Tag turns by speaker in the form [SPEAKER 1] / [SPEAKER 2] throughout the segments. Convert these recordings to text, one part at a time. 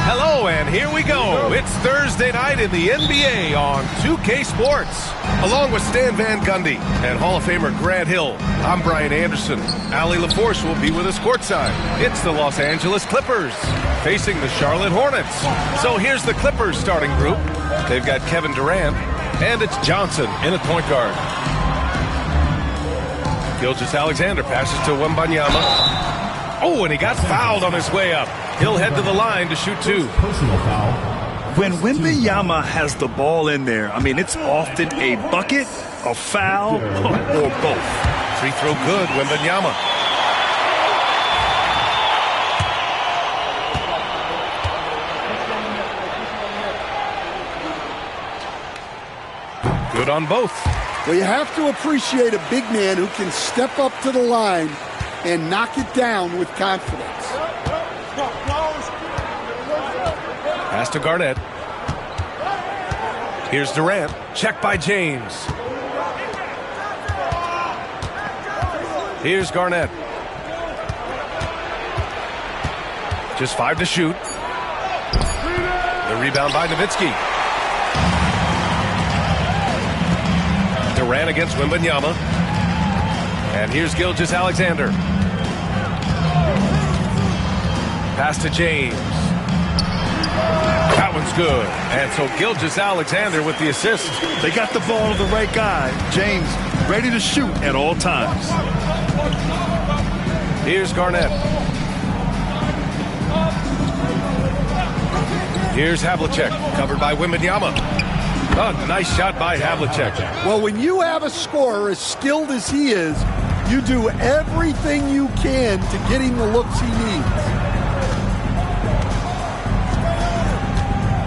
[SPEAKER 1] Hello, and here we go. It's Thursday night in the NBA on 2K Sports. Along with Stan Van Gundy and Hall of Famer Grant Hill, I'm Brian Anderson. Allie LaForce will be with us courtside. It's the Los Angeles Clippers facing the Charlotte Hornets. So here's the Clippers starting group. They've got Kevin Durant, and it's Johnson in at point guard. Gilgeous-Alexander passes to Wembanyama. Oh, and he got fouled on his way up. He'll head to the line to shoot two.
[SPEAKER 2] Personal foul.
[SPEAKER 3] When Wembanyama has the ball in there, I mean, it's often a bucket, a foul, or both.
[SPEAKER 1] Free throw good, Wembanyama. Good on both.
[SPEAKER 2] Well, you have to appreciate a big man who can step up to the line and knock it down with confidence.
[SPEAKER 1] Pass to Garnett. Here's Durant. Check by James. Here's Garnett. Just 5 to shoot. The rebound by Nowitzki. Durant against Wembanyama. And here's Gilgeous-Alexander. Pass to James. That one's good. And so Gilgeous-Alexander with the assist.
[SPEAKER 3] They got the ball to the right guy. James ready to shoot at all times.
[SPEAKER 1] Here's Garnett. Here's Havlicek, covered by Wembanyama. Oh, nice shot by Havlicek.
[SPEAKER 2] Well, when you have a scorer as skilled as he is, you do everything you can to get him the looks he needs.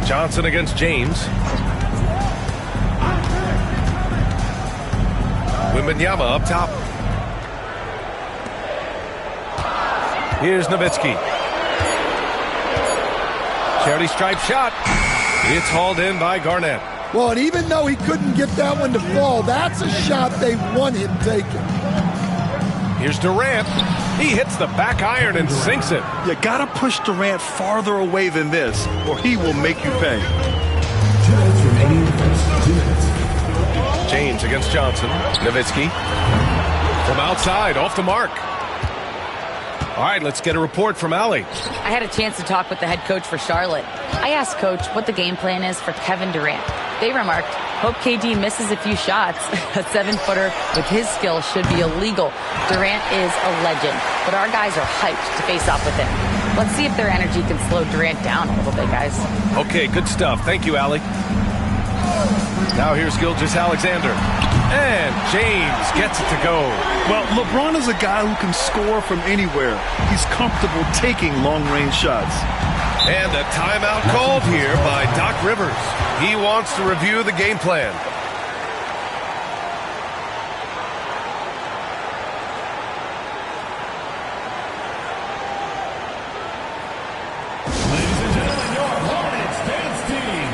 [SPEAKER 1] Johnson against James. Wembanyama up top. Here's Nowitzki. Charity stripe shot. It's hauled in by Garnett.
[SPEAKER 2] Well, and even though he couldn't get that one to fall, that's a shot they want him taking.
[SPEAKER 1] Here's Durant. He hits the back iron and sinks it.
[SPEAKER 3] You gotta push Durant farther away than this, or he will make you pay.
[SPEAKER 1] James against Johnson. Nowitzki. From outside, off the mark. All right, let's get a report from Allie.
[SPEAKER 4] I had a chance to talk with the head coach for Charlotte. I asked Coach what the game plan is for Kevin Durant. They remarked, hope KD misses a few shots. A 7-footer with his skill should be illegal. Durant is a legend, but our guys are hyped to face off with him. Let's see if their energy can slow Durant down a little bit, guys.
[SPEAKER 1] Okay, good stuff. Thank you, Allie. Now here's Gilgeous-Alexander. And James gets it to go.
[SPEAKER 3] Well, LeBron is a guy who can score from anywhere. He's comfortable taking long-range shots.
[SPEAKER 1] And a timeout called here by Doc Rivers. He wants to review the game plan.
[SPEAKER 5] Ladies and gentlemen, your Hornets dance team.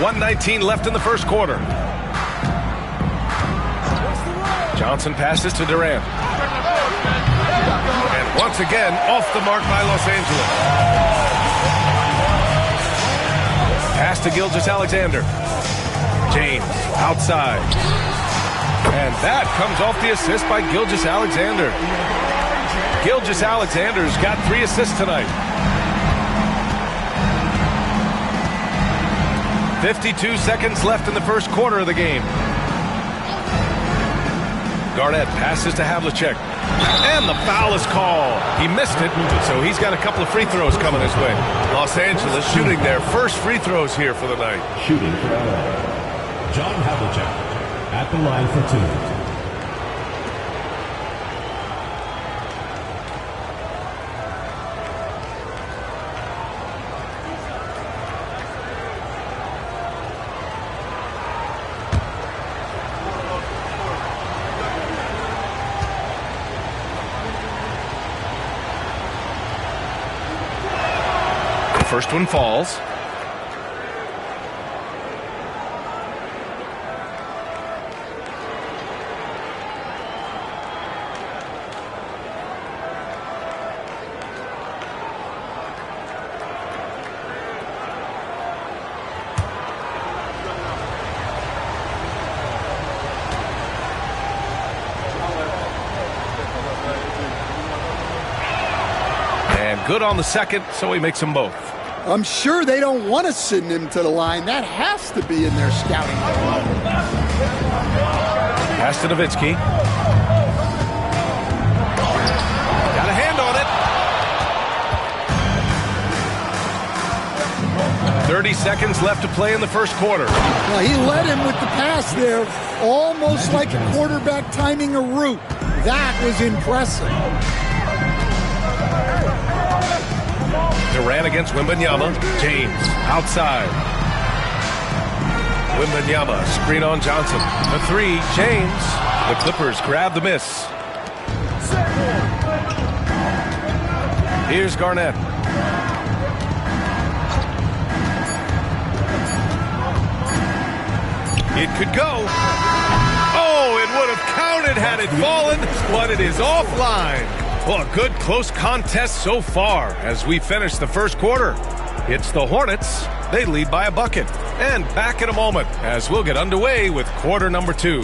[SPEAKER 1] .119 left in the first quarter. Johnson passes to Durant. And once again, off the mark by Los Angeles. Pass to Gilgeous-Alexander. James outside. And that comes off the assist by Gilgeous-Alexander. Gilgeous-Alexander's got 3 assists tonight. 52 seconds left in the first quarter of the game. Garnett passes to Havlicek. And the foul is called. He missed it, so he's got a couple of free throws coming his way. Los Angeles shooting their first free throws here for the night.
[SPEAKER 5] Shooting for LA, John Havlicek at the line for 2.
[SPEAKER 1] First one falls. And good on the second, so he makes them both.
[SPEAKER 2] I'm sure they don't want to send him to the line. That has to be in their scouting.
[SPEAKER 1] Pass to Nowitzki. Got a hand on it. 30 seconds left to play in the first quarter.
[SPEAKER 2] Now, he led him with the pass there, almost like a quarterback timing a route. That was impressive.
[SPEAKER 1] Durant against Wembanyama. James outside. Wembanyama, screen on Johnson. The three, James. The Clippers grab the miss. Here's Garnett. It could go. Oh, it would have counted had it fallen, but it is offline. Well, a good close contest so far as we finish the first quarter. It's the Hornets. They lead by a bucket. And back in a moment as we'll get underway with quarter number 2.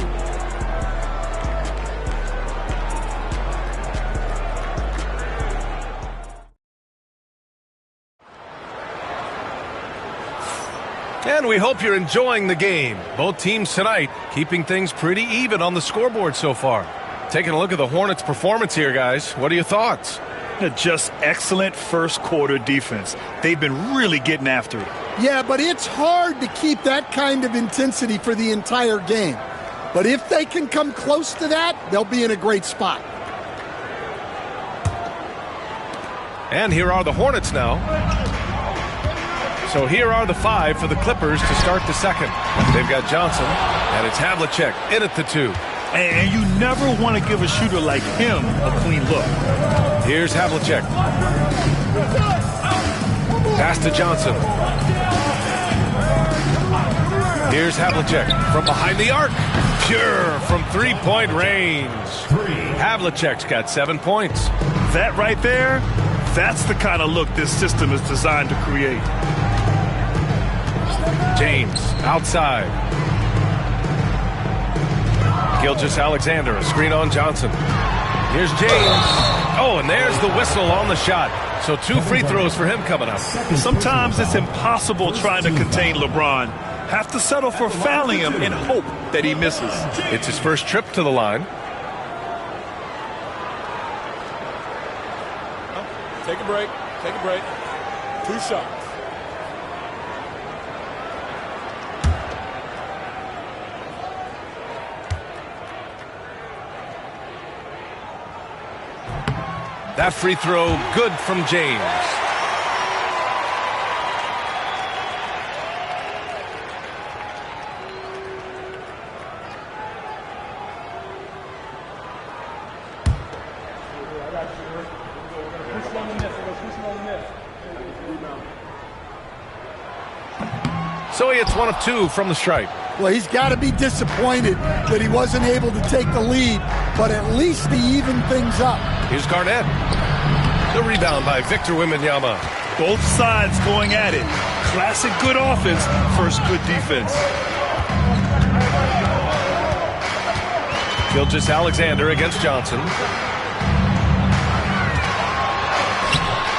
[SPEAKER 1] And we hope you're enjoying the game. Both teams tonight keeping things pretty even on the scoreboard so far. Taking a look at the Hornets' performance here, guys. What are your thoughts?
[SPEAKER 3] Just excellent first quarter defense. They've been really getting after it.
[SPEAKER 2] Yeah, but it's hard to keep that kind of intensity for the entire game. But if they can come close to that, they'll be in a great spot.
[SPEAKER 1] And here are the Hornets now. So here are the 5 for the Clippers to start the second. They've got Johnson, and it's Havlicek in at the 2.
[SPEAKER 3] And you never want to give a shooter like him a clean look.
[SPEAKER 1] Here's Havlicek. Pass to Johnson. Here's Havlicek from behind the arc. Pure from three-point range. Havlicek's got 7 points.
[SPEAKER 3] That right there, that's the kind of look this system is designed to create.
[SPEAKER 1] James outside. Gilgeous-Alexander, a screen on Johnson. Here's James. Oh, and there's the whistle on the shot. So 2 free throws for him coming up.
[SPEAKER 3] Sometimes it's impossible trying to contain LeBron. Have to settle for fouling him and hope that he misses.
[SPEAKER 1] It's his first trip to the line.
[SPEAKER 6] Take a break. Take a break. 2 shots.
[SPEAKER 1] That free throw good from James. So he hits 1 of 2 from the stripe.
[SPEAKER 2] Well, he's got to be disappointed that he wasn't able to take the lead, but at least he evened things up.
[SPEAKER 1] Here's Garnett. The rebound by Victor Wembanyama.
[SPEAKER 3] Both sides going at it. Classic good offense, first good defense.
[SPEAKER 1] Gilgeous-Alexander against Johnson.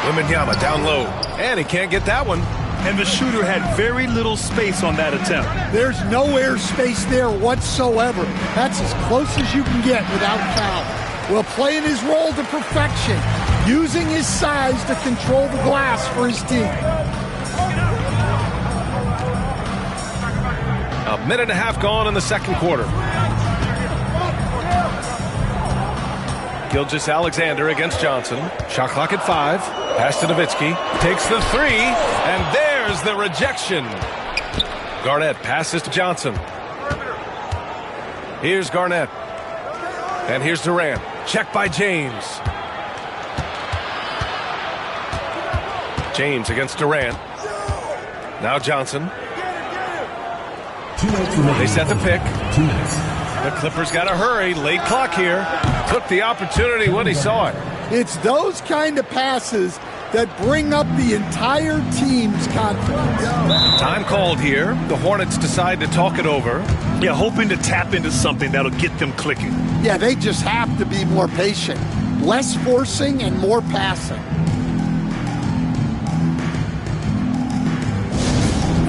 [SPEAKER 1] Wembanyama down low. And he can't get that one.
[SPEAKER 3] And the shooter had very little space on that attempt.
[SPEAKER 2] There's no air space there whatsoever. That's as close as you can get without foul. Well, playing his role to perfection, using his size to control the glass for his team.
[SPEAKER 1] A minute and a half gone in the second quarter. Gilgeous-Alexander against Johnson. Shot clock at 5. Pass to Nowitzki. Takes the 3, and there's the rejection. Garnett passes to Johnson. Here's Garnett. And here's Durant. Check by James. James against Durant. Now Johnson. They set the pick.
[SPEAKER 5] 2 minutes.
[SPEAKER 1] The Clippers got to hurry. Late clock here. Took the opportunity when he saw it.
[SPEAKER 2] It's those kind of passes that bring up the entire team's confidence.
[SPEAKER 1] Time called here. The Hornets decide to talk it over.
[SPEAKER 3] Yeah, hoping to tap into something that'll get them clicking.
[SPEAKER 2] Yeah, they just have to be more patient. Less forcing and more passing.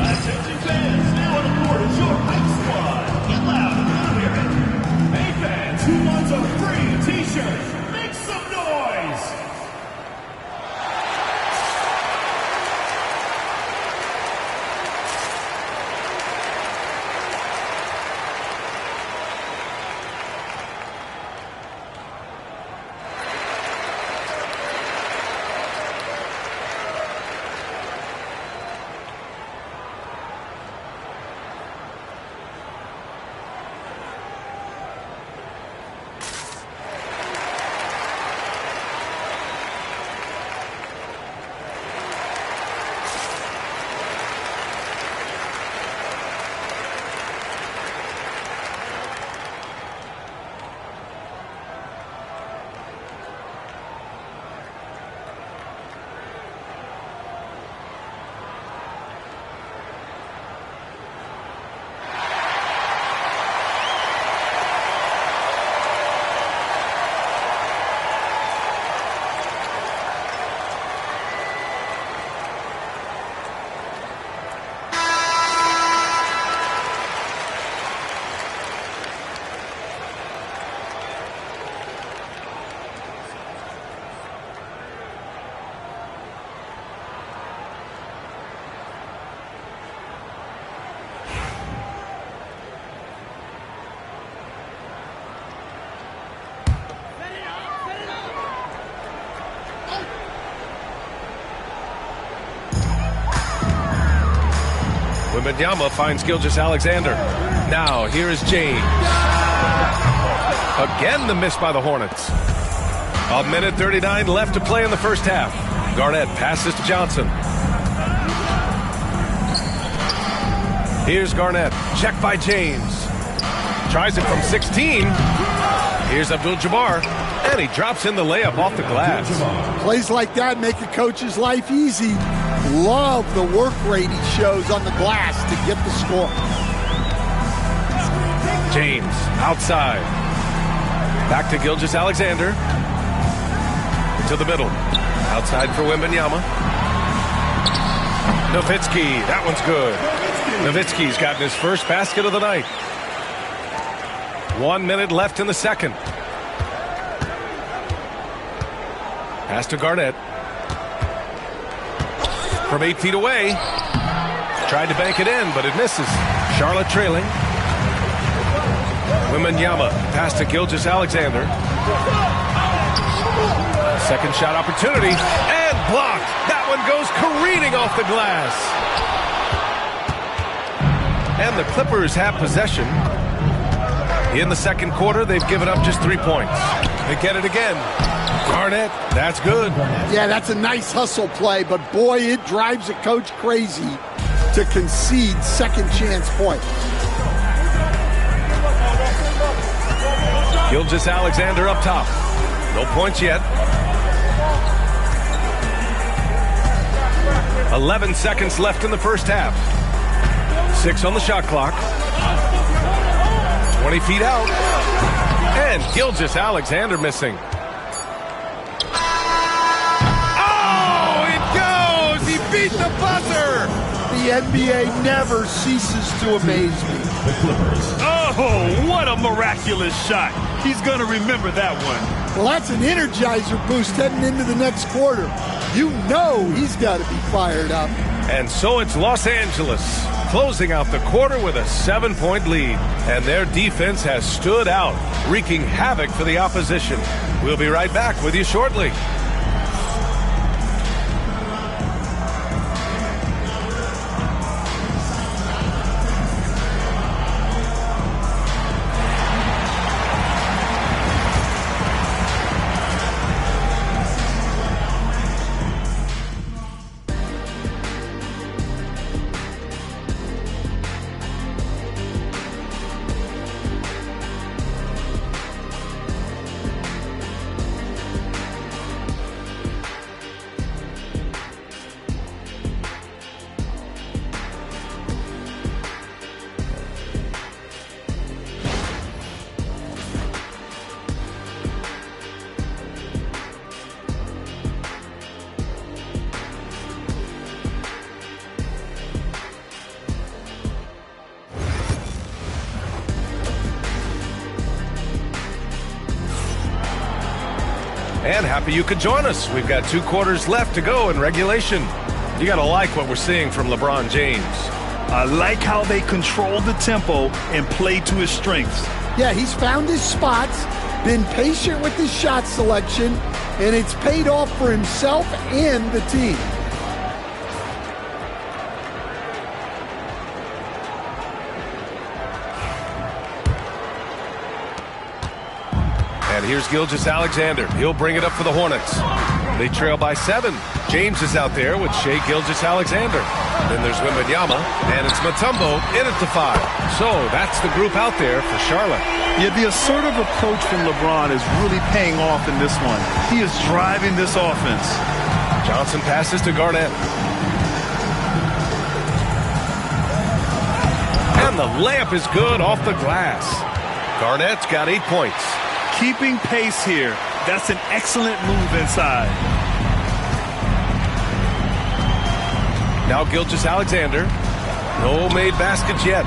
[SPEAKER 5] Attention fans, now on the board is your hype squad. Get loud and hear it. Hey fans, who wants a free t-shirt? Make some noise.
[SPEAKER 1] Wembanyama finds Gilgeous-Alexander. Now, here is James. Again, the miss by the Hornets. A minute 39 left to play in the first half. Garnett passes to Johnson. Here's Garnett. Check by James. Tries it from 16. Here's Abdul-Jabbar. And he drops in the layup off the glass.
[SPEAKER 2] Plays like that make a coach's life easy. Love the work rate he shows on the glass to get the score.
[SPEAKER 1] James outside. Back to Gilgeous-Alexander. To the middle. Outside for Wembanyama. Nowitzki. That one's good. Nowitzki's gotten his first basket of the night. 1 minute left in the second. Pass to Garnett. From 8 feet away. Tried to bank it in, but it misses. Charlotte trailing. Wembanyama. Pass to Gilgeous-Alexander. Second shot opportunity. And blocked. That one goes careening off the glass. And the Clippers have possession. In the second quarter, they've given up just 3 points. They get it again. Garnett, that's good.
[SPEAKER 2] Yeah, that's a nice hustle play, but boy, it drives a coach crazy to concede second chance point.
[SPEAKER 1] Gilgeous-Alexander up top. No points yet. 11 seconds left in the first half. 6 on the shot clock. 20 feet out. And Gilgeous-Alexander missing. Beat the buzzer!
[SPEAKER 2] The NBA never ceases to amaze me.
[SPEAKER 3] Oh, what a miraculous shot. He's going to remember that one.
[SPEAKER 2] Well, that's an energizer boost heading into the next quarter. You know he's got to be fired up.
[SPEAKER 1] And so it's Los Angeles closing out the quarter with a 7-point lead. And their defense has stood out, wreaking havoc for the opposition. We'll be right back with you shortly. And happy you could join us. We've got 2 quarters left to go in regulation. You got to like what we're seeing from LeBron James.
[SPEAKER 3] I like how they control the tempo and play to his strengths.
[SPEAKER 2] Yeah, he's found his spots, been patient with his shot selection, and it's paid off for himself and the team.
[SPEAKER 1] And here's Gilgeous-Alexander. He'll bring it up for the Hornets. They trail by 7. James is out there with Shai Gilgeous-Alexander. Then there's Wembanyama, and it's Mutombo in at the 5. So that's the group out there for Charlotte.
[SPEAKER 3] Yeah, the assertive approach from LeBron is really paying off in this one. He is driving this offense.
[SPEAKER 1] Johnson passes to Garnett. And the layup is good off the glass. Garnett's got 8 points.
[SPEAKER 3] Keeping pace here. That's an excellent move inside.
[SPEAKER 1] Now Gilgeous-Alexander. No made baskets yet.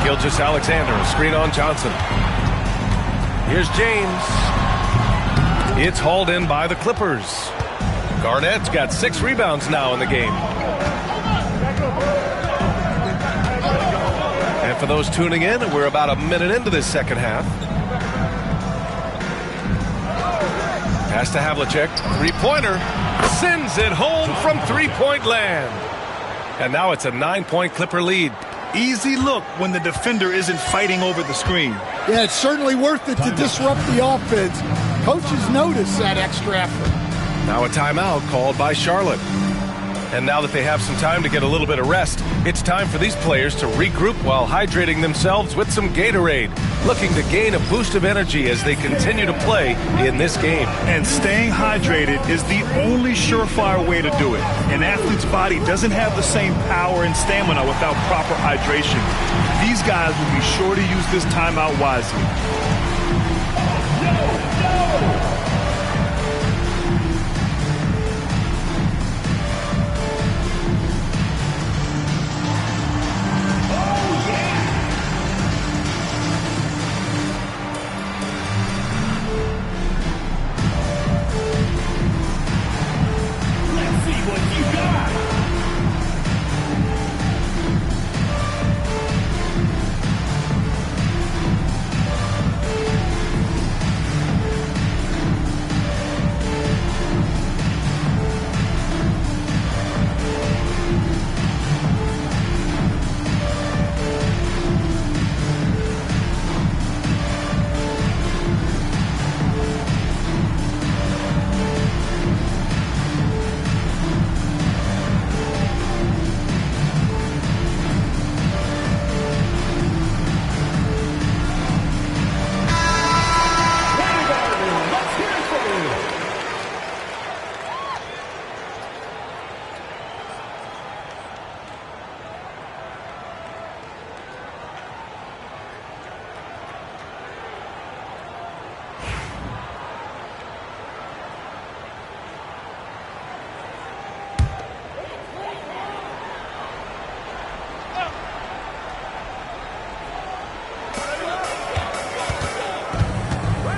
[SPEAKER 1] Gilgeous-Alexander, a screen on Johnson. Here's James. It's hauled in by the Clippers. Garnett's got 6 rebounds now in the game. And for those tuning in, we're about a minute into this second half. Pass to Havlicek, 3-pointer, sends it home from 3-point land. And now it's a 9-point Clipper lead.
[SPEAKER 3] Easy look when the defender isn't fighting over the screen.
[SPEAKER 2] Yeah, it's certainly worth it to disrupt the offense. Coaches notice that extra effort.
[SPEAKER 1] Now a timeout called by Charlotte. And now that they have some time to get a little bit of rest, it's time for these players to regroup while hydrating themselves with some Gatorade, looking to gain a boost of energy as they continue to play in this game.
[SPEAKER 3] And staying hydrated is the only surefire way to do it. An athlete's body doesn't have the same power and stamina without proper hydration. These guys will be sure to use this timeout wisely.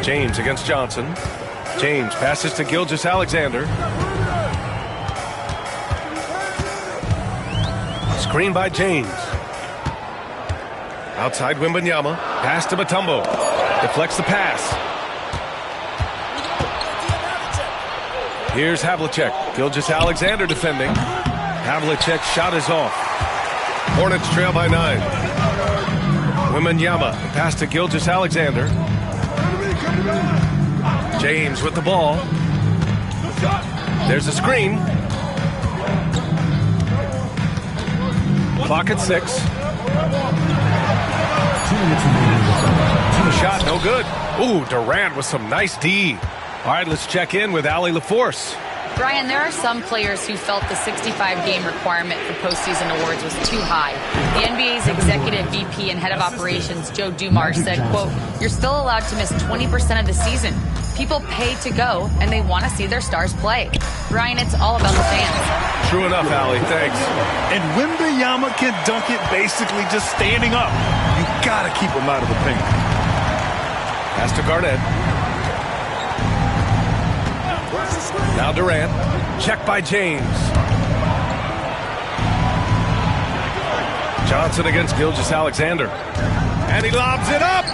[SPEAKER 1] James against Johnson. James passes to Gilgeous-Alexander. Screen by James. Outside Wembanyama. Pass to Mutombo. Deflects the pass. Here's Havlicek. Gilgeous-Alexander defending. Havlicek's shot is off. Hornets trail by 9. Wembanyama. Pass to Gilgeous-Alexander. James with the ball. There's a screen. Clock at 6. Shot no good. Ooh, Durant with some nice D. All right, let's check in with Allie LaForce.
[SPEAKER 4] Brian, there are some players who felt the 65-game requirement for postseason awards was too high. The NBA's executive VP and head of operations, Joe Dumars, said, quote, "You're still allowed to miss 20% of the season. People pay to go, and they want to see their stars play." Brian, it's all about the fans.
[SPEAKER 1] True enough, Allie. Thanks.
[SPEAKER 3] And Wembanyama can dunk it basically just standing up. You got to keep him out of the paint.
[SPEAKER 1] Pass to Garnett. Now Durant. Check by James. Johnson against Gilgeous-Alexander. And he lobs it up.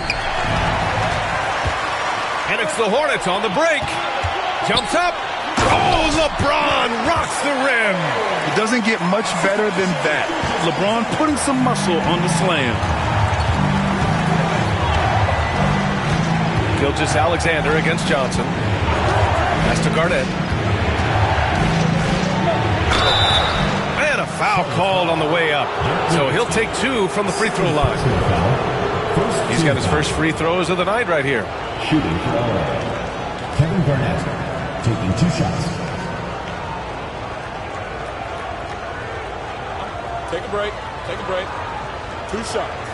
[SPEAKER 1] And it's the Hornets on the break. Jumps up. Oh, LeBron rocks the rim.
[SPEAKER 3] It doesn't get much better than that. LeBron putting some muscle on the slam.
[SPEAKER 1] Gilgeous-Alexander against Johnson. Pass to Garnett. And a foul called on the way up. So he'll take 2 from the free throw line. He's got his first free throws of the night right here.
[SPEAKER 5] Shooting for Kevin Garnett taking 2 shots.
[SPEAKER 6] Take a break. Take a break. 2 shots.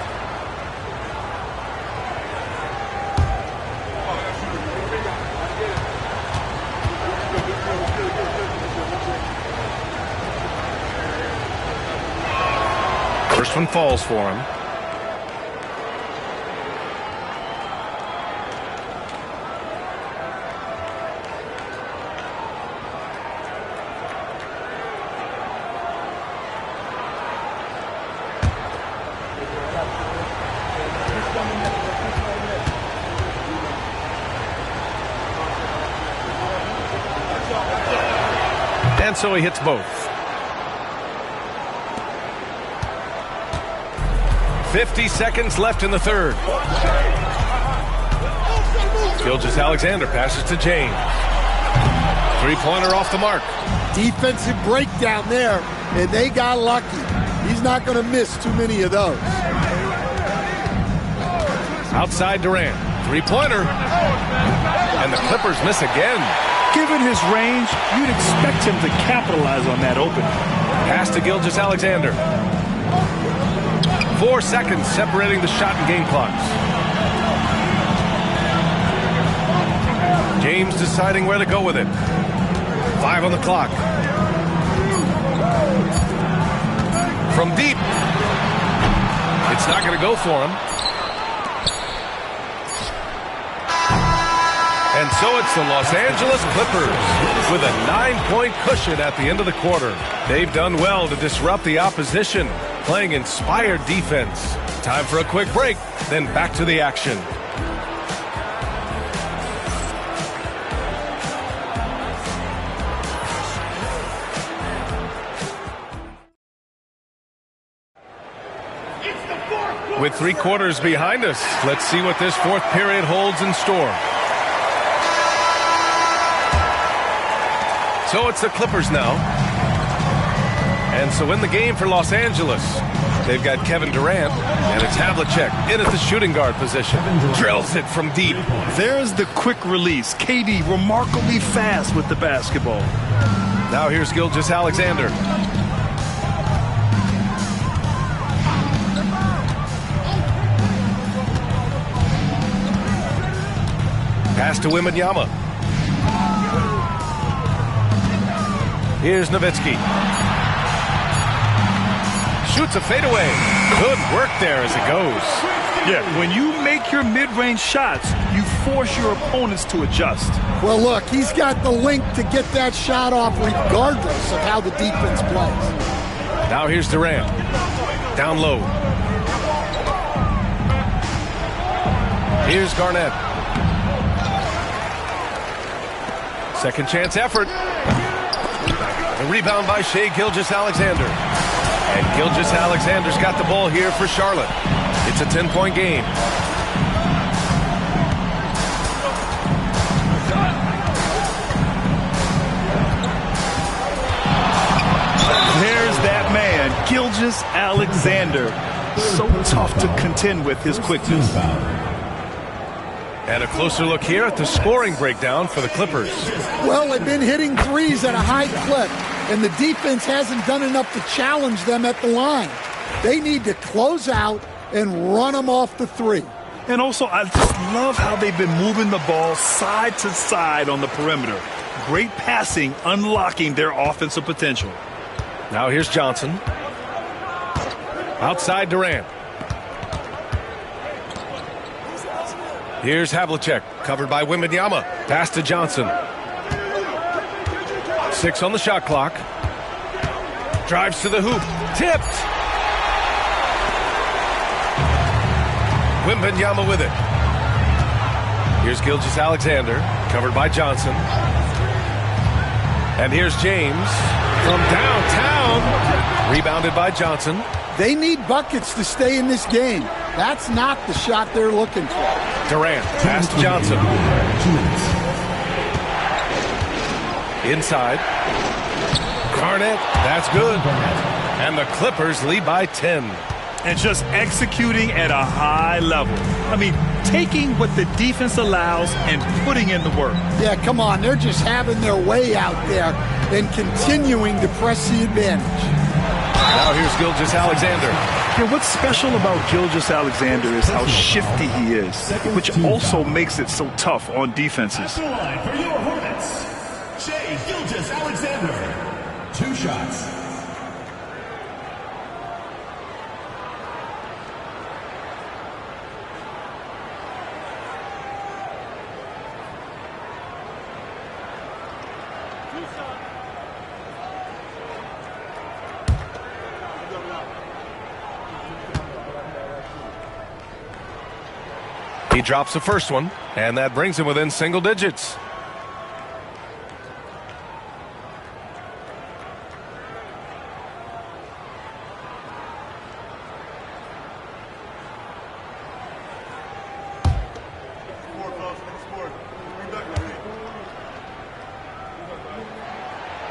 [SPEAKER 1] First one falls for him. And so he hits both. 50 seconds left in the third. Gilgeous-Alexander passes to James. Three-pointer off the mark.
[SPEAKER 2] Defensive breakdown there, and they got lucky. He's not going to miss too many of those.
[SPEAKER 1] Outside Durant. Three-pointer. And the Clippers miss again.
[SPEAKER 3] Given his range, you'd expect him to capitalize on that opening.
[SPEAKER 1] Pass to Gilgeous-Alexander. 4 seconds separating the shot and game clocks. James deciding where to go with it. 5 on the clock. From deep. It's not going to go for him. And so it's the Los Angeles Clippers with a 9-point cushion at the end of the quarter. They've done well to disrupt the opposition, playing inspired defense. Time for a quick break, then back to the action. With 3 quarters behind us, let's see what this fourth period holds in store. So it's the Clippers now. And so in the game for Los Angeles, they've got Kevin Durant, and it's Havlicek in at the shooting guard position. Drills it from deep.
[SPEAKER 3] There's the quick release. KD remarkably fast with the basketball.
[SPEAKER 1] Now here's Gilgeous-Alexander. Pass to Wembanyama. Here's Nowitzki. Shoots a fadeaway. Good work there as it goes.
[SPEAKER 3] Yeah, when you make your mid-range shots, you force your opponents to adjust.
[SPEAKER 2] Well, look, he's got the length to get that shot off regardless of how the defense plays.
[SPEAKER 1] Now here's Durant. Down low. Here's Garnett. Second chance effort. A rebound by Shai Gilgeous-Alexander. And Gilgeous-Alexander's got the ball here for Charlotte. It's a 10-point game.
[SPEAKER 3] There's that man, Gilgeous-Alexander. So tough to contend with his quickness.
[SPEAKER 1] And a closer look here at the scoring breakdown for the Clippers.
[SPEAKER 2] Well, they've been hitting threes at a high clip, and the defense hasn't done enough to challenge them at the line. They need to close out and run them off the three.
[SPEAKER 3] And also, I just love how they've been moving the ball side to side on the perimeter. Great passing, unlocking their offensive potential.
[SPEAKER 1] Now here's Johnson. Outside Durant. Here's Havlicek, covered by Wembanyama. Pass to Johnson. 6 on the shot clock. Drives to the hoop. Tipped. Wembanyama with it. Here's Gilgeous-Alexander, covered by Johnson. And here's James from downtown. Rebounded by Johnson.
[SPEAKER 2] They need buckets to stay in this game. That's not the shot they're looking for.
[SPEAKER 1] Durant, pass to Johnson. Inside. Garnett, that's good. And the Clippers lead by 10.
[SPEAKER 3] And just executing at a high level. I mean, taking what the defense allows and putting in the work.
[SPEAKER 2] Yeah, come on. They're just having their way out there and continuing to press the advantage.
[SPEAKER 1] Now here's Gilgeous-Alexander.
[SPEAKER 3] Yeah, what's special about Gilgeous-Alexander is how shifty he is, which also makes it so tough on defenses.
[SPEAKER 5] At the line for your Hornets, Shai Gilgeous-Alexander. 2 shots.
[SPEAKER 1] He drops the first one, and that brings him within single digits.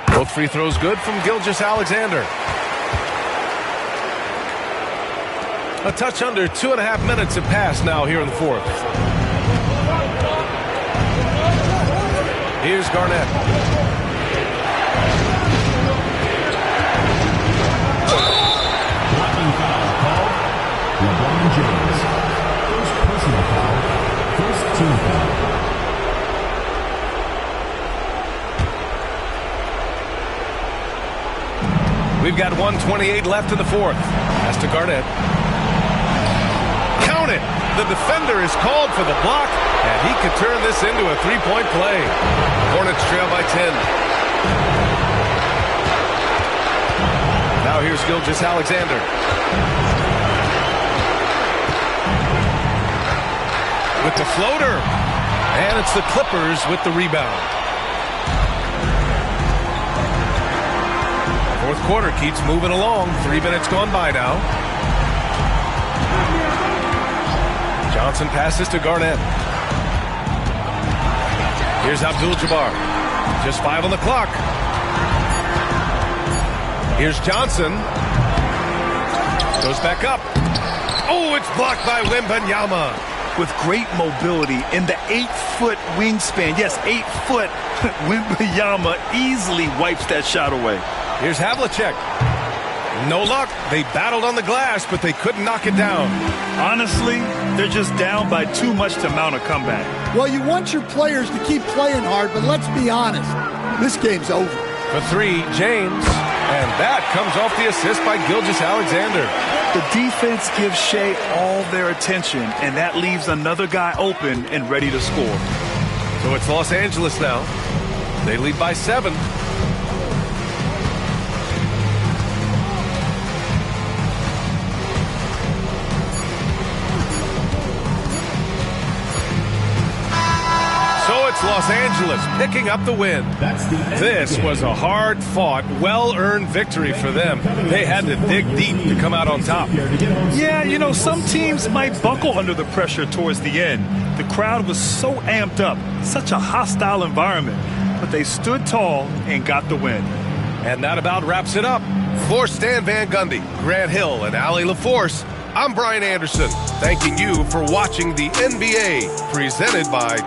[SPEAKER 1] Both free throws good from Gilgeous-Alexander. A touch under 2.5 minutes have passed now here in the fourth. Here's Garnett.
[SPEAKER 5] Blocking foul called. LeBron James. First personal foul. First team foul.
[SPEAKER 1] We've got 1:28 left in the fourth. Pass to Garnett. Count it! The defender is called for the block, and he could turn this into a three-point play. Hornets trail by 10. Now here's Gilgeous-Alexander. With the floater. And it's the Clippers with the rebound. Fourth quarter keeps moving along. 3 minutes gone by now. Johnson passes to Garnett. Here's Abdul-Jabbar. Just 5 on the clock. Here's Johnson. Goes back up. Oh, it's blocked by Wembanyama.
[SPEAKER 3] With great mobility in the 8-foot wingspan. Yes, 8 foot. Wembanyama easily wipes that shot away.
[SPEAKER 1] Here's Havlicek. No luck. They battled on the glass, but they couldn't knock it down.
[SPEAKER 3] Honestly, they're just down by too much to mount a comeback.
[SPEAKER 2] Well, you want your players to keep playing hard, but let's be honest. This game's over.
[SPEAKER 1] For 3, James. And that comes off the assist by Gilgeous-Alexander.
[SPEAKER 3] The defense gives Shea all their attention, and that leaves another guy open and ready to score.
[SPEAKER 1] So it's Los Angeles now. They lead by 7. So it's Los Angeles picking up the win. This was a hard-fought, well-earned victory for them. They had to dig deep to come out on top.
[SPEAKER 3] Yeah, you know, some teams might buckle under the pressure towards the end. The crowd was so amped up, such a hostile environment, but they stood tall and got the win.
[SPEAKER 1] And that about wraps it up. For Stan Van Gundy, Grant Hill, and Allie LaForce, I'm Brian Anderson, thanking you for watching the NBA, presented by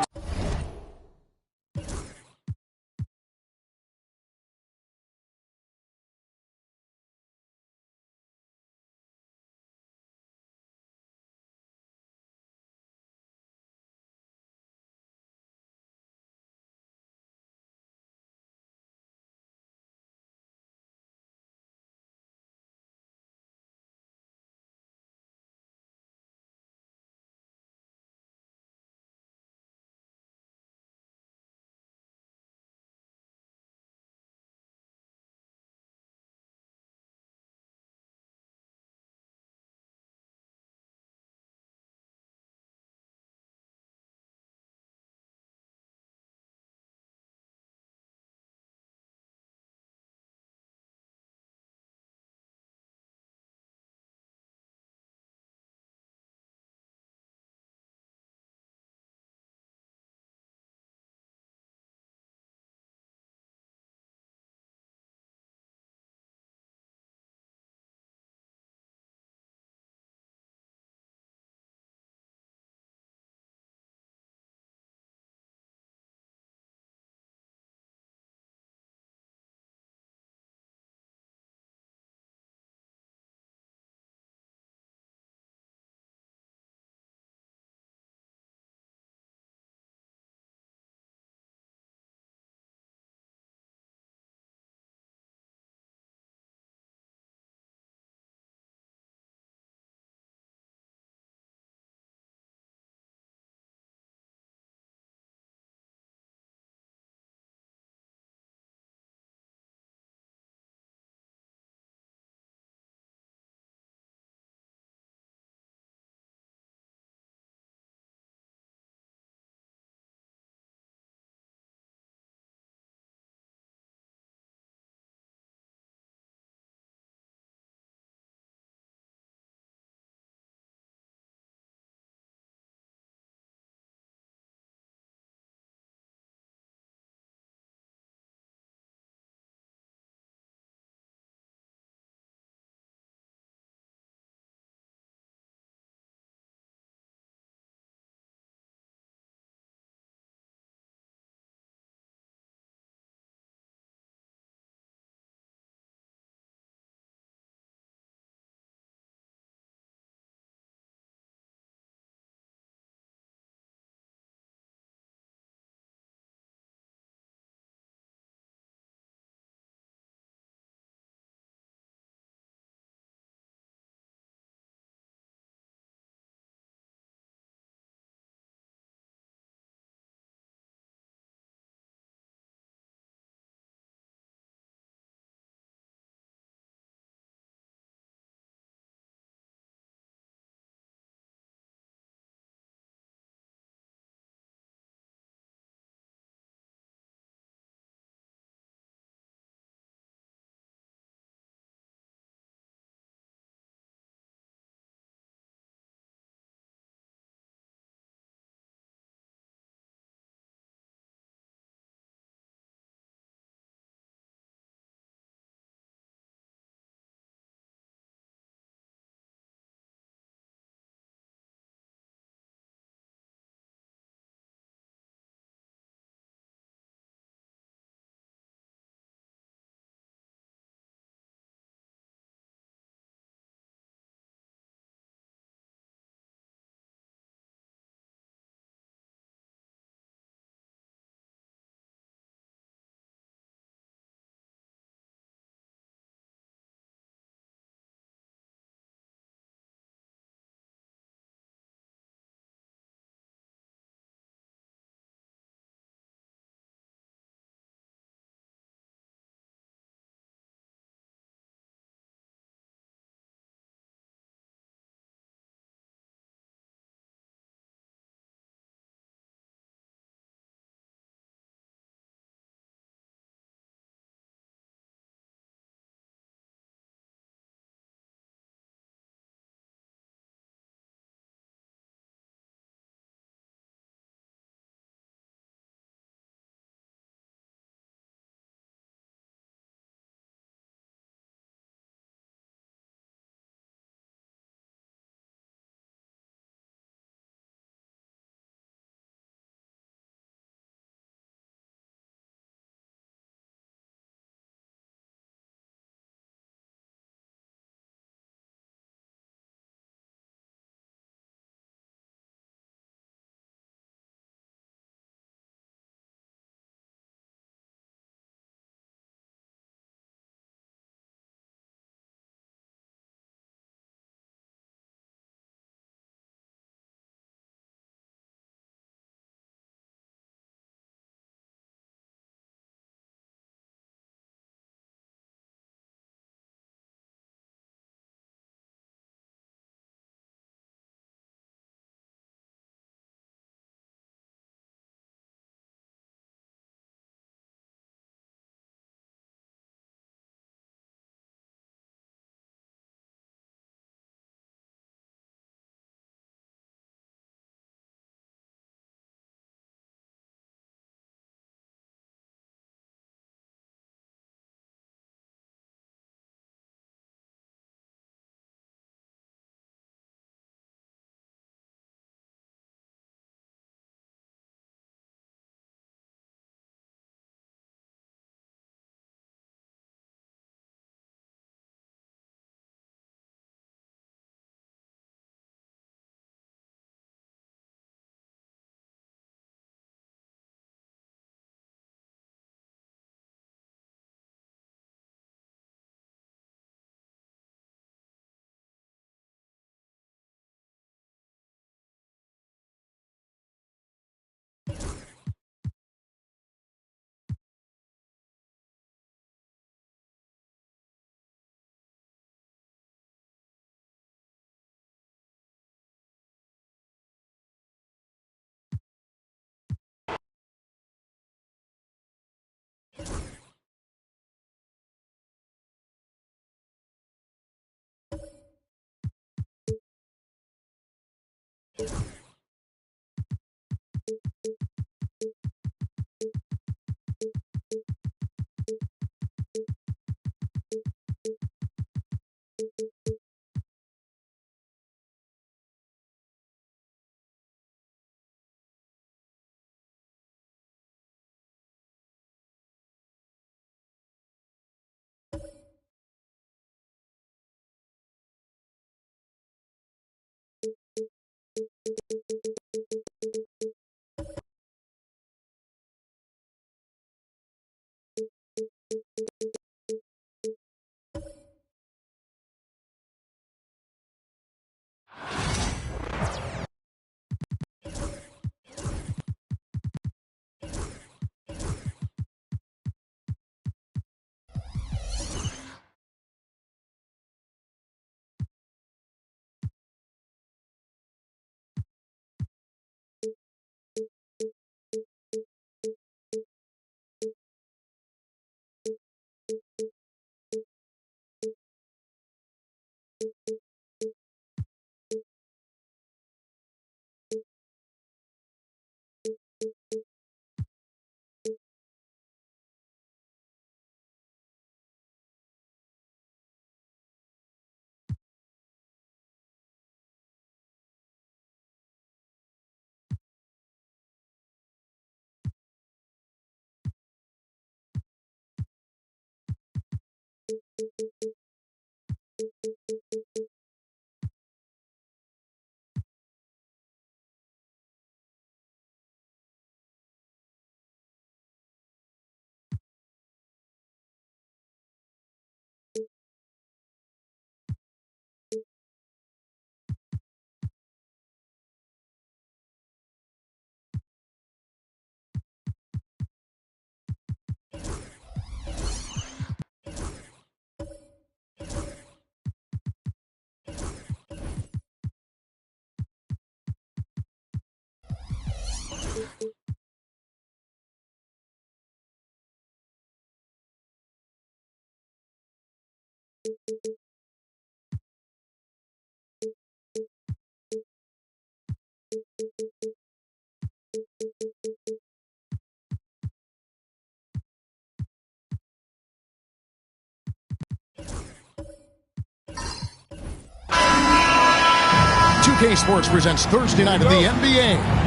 [SPEAKER 7] 2K Sports presents Thursday night of the NBA.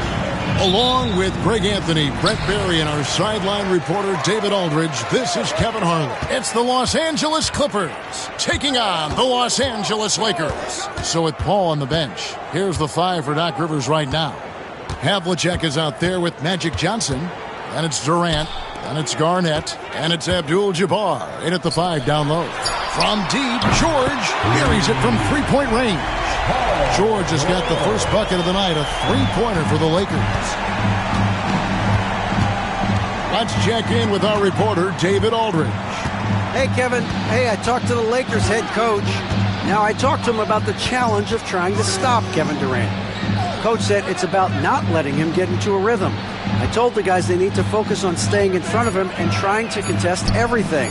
[SPEAKER 7] Along with Greg Anthony, Brett Barry, and our sideline reporter David Aldridge, this is Kevin Harlan. It's the Los Angeles Clippers taking on the Los Angeles Lakers. So with Paul on the bench, here's the five for Doc Rivers right now. Havlicek is out there with Magic Johnson, and it's Durant, and it's Garnett, and it's Abdul-Jabbar in at the five down low. From deep, George buries it from three-point range. George has got the first bucket of the night, a three-pointer for the Lakers. Let's check in with our reporter, David Aldridge.
[SPEAKER 8] Hey, Kevin. Hey, I talked to the Lakers head coach. Now, I talked to him about the challenge of trying to stop Kevin Durant. Coach said it's about not letting him get into a rhythm. I told the guys they need to focus on staying in front of him and trying to contest everything.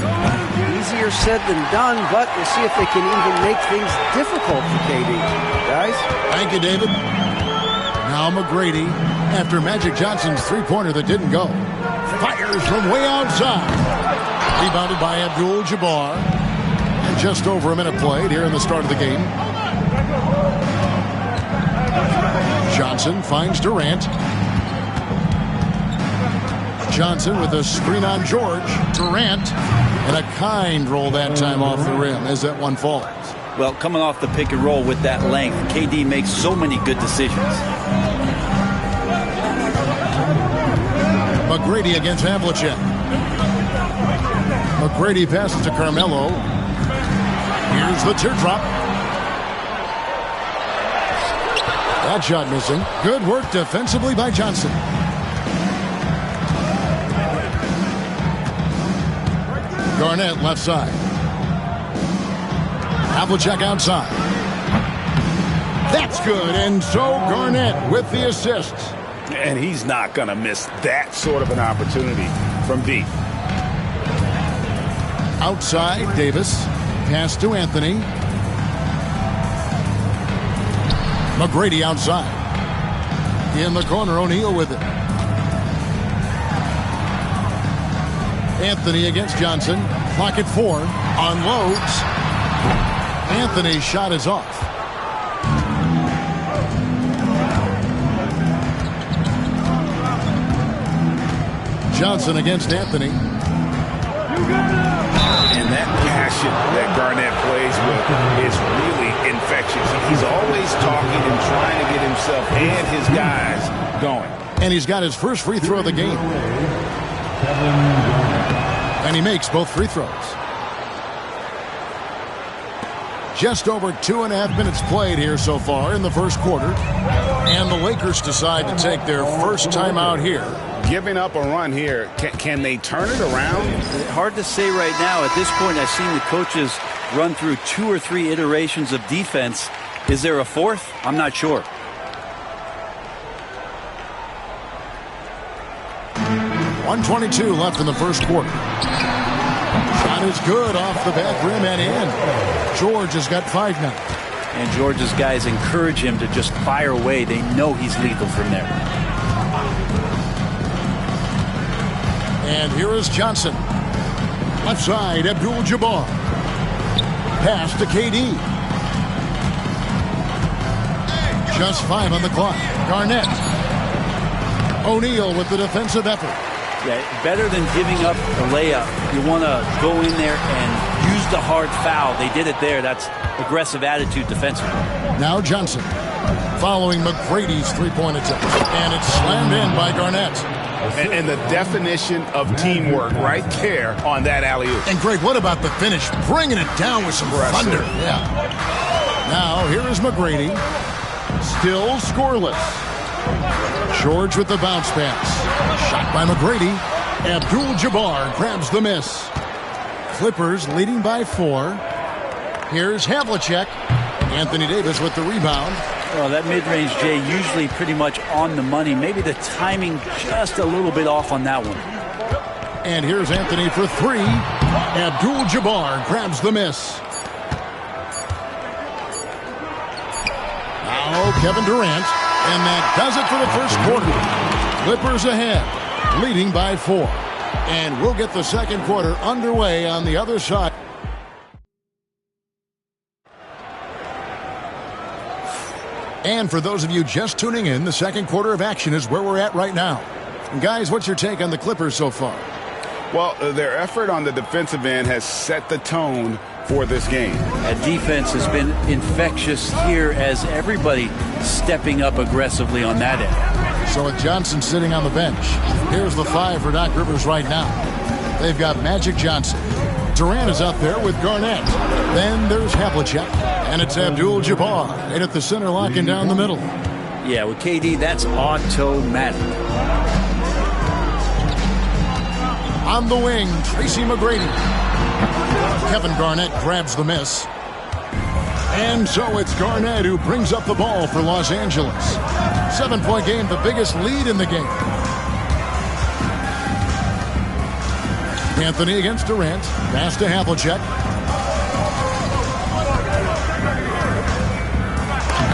[SPEAKER 8] Easier said than done, but we'll see if they can even make things difficult for KD. Guys?
[SPEAKER 7] Thank you, David. Now McGrady, after Magic Johnson's three-pointer that didn't go, fires from way outside. Rebounded by Abdul-Jabbar. And just over a minute played here in the start of the game. Johnson finds Durant. Johnson with a screen on George. Durant, and a kind roll that time off the rim as that one falls.
[SPEAKER 9] Well, coming off the pick and roll with that length, KD makes so many good decisions.
[SPEAKER 7] McGrady against Havlicek. McGrady passes to Carmelo. Here's the teardrop. That shot missing. Good work defensively by Johnson. Garnett left side. Havlicek outside. That's good, and so Garnett with the assist.
[SPEAKER 10] And he's not going to miss that sort of an opportunity from deep.
[SPEAKER 7] Outside, Davis. Pass to Anthony. McGrady outside. In the corner, O'Neal with it. Anthony against Johnson. Clock at 4. Unloads. Anthony's shot is off. Johnson against Anthony.
[SPEAKER 10] And that passion that Garnett plays with is really infectious. He's always talking and trying to get himself and his guys going.
[SPEAKER 7] And he's got his first free throw of the game. And he makes both free throws. Just over 2.5 minutes played here so far in the first quarter. And the Lakers decide to take their first timeout here.
[SPEAKER 10] Giving up a run here, can they turn it around?
[SPEAKER 9] Hard to say right now. At this point, I've seen the coaches run through 2 or 3 iterations of defense. Is there a fourth? I'm not sure.
[SPEAKER 7] .122 left in the first quarter. Shot is good off the back rim and in. George has got 5 now.
[SPEAKER 9] And George's guys encourage him to just fire away. They know he's lethal from there.
[SPEAKER 7] And here is Johnson. Left side, Abdul-Jabbar. Pass to KD. Just 5 on the clock. Garnett. O'Neal with the defensive effort.
[SPEAKER 9] Yeah, better than giving up a layup. You want to go in there and use the hard foul. They did it there. That's aggressive attitude defensively.
[SPEAKER 7] Now Johnson following McGrady's three-point attempt. And it's slammed in by Garnett.
[SPEAKER 10] And the definition of teamwork right there on that alley-oop.
[SPEAKER 7] And Greg, what about the finish? Bringing it down with some thunder. Yeah. Now here is McGrady. Still scoreless. George with the bounce pass. Shot by McGrady. Abdul-Jabbar grabs the miss. Clippers leading by 4. Here's Havlicek. Anthony Davis with the rebound.
[SPEAKER 9] Well, that mid-range, Jay, usually pretty much on the money. Maybe the timing just a little bit off on that one.
[SPEAKER 7] And here's Anthony for 3. Abdul-Jabbar grabs the miss. Now Kevin Durant. And that does it for the first quarter. Clippers ahead, leading by 4. And we'll get the second quarter underway on the other side. And for those of you just tuning in, the second quarter of action is where we're at right now. And guys, what's your take on the Clippers so far?
[SPEAKER 10] Well, their effort on the defensive end has set the tone for this game.
[SPEAKER 9] That defense has been infectious here as everybody stepping up aggressively on that end.
[SPEAKER 7] So with Johnson sitting on the bench, here's the 5 for Doc Rivers right now. They've got Magic Johnson. Durant is out there with Garnett. Then there's Havlicek. And it's Abdul-Jabbar right at the center, locking down the middle.
[SPEAKER 9] Yeah, with KD, that's automatic.
[SPEAKER 7] On the wing, Tracy McGrady. Kevin Garnett grabs the miss. And so it's Garnett who brings up the ball for Los Angeles. 7-point game, the biggest lead in the game. Anthony against Durant. Pass to Havlicek.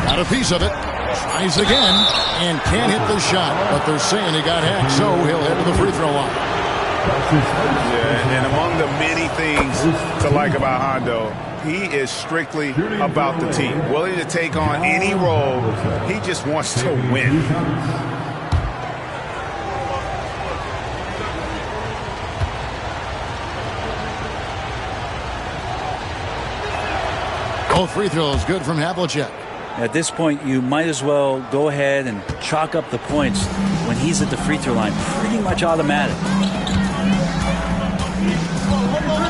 [SPEAKER 7] Got a piece of it. Tries again and can't hit the shot. But they're saying he got hacked, so he'll head to the free throw line.
[SPEAKER 10] Yeah, and among the many things to like about Hondo, he is strictly about the team. Willing to take on any role. He just wants to win.
[SPEAKER 7] Both free throws good from Havlicek.
[SPEAKER 9] At this point, you might as well go ahead and chalk up the points when he's at the free throw line. Pretty much automatic.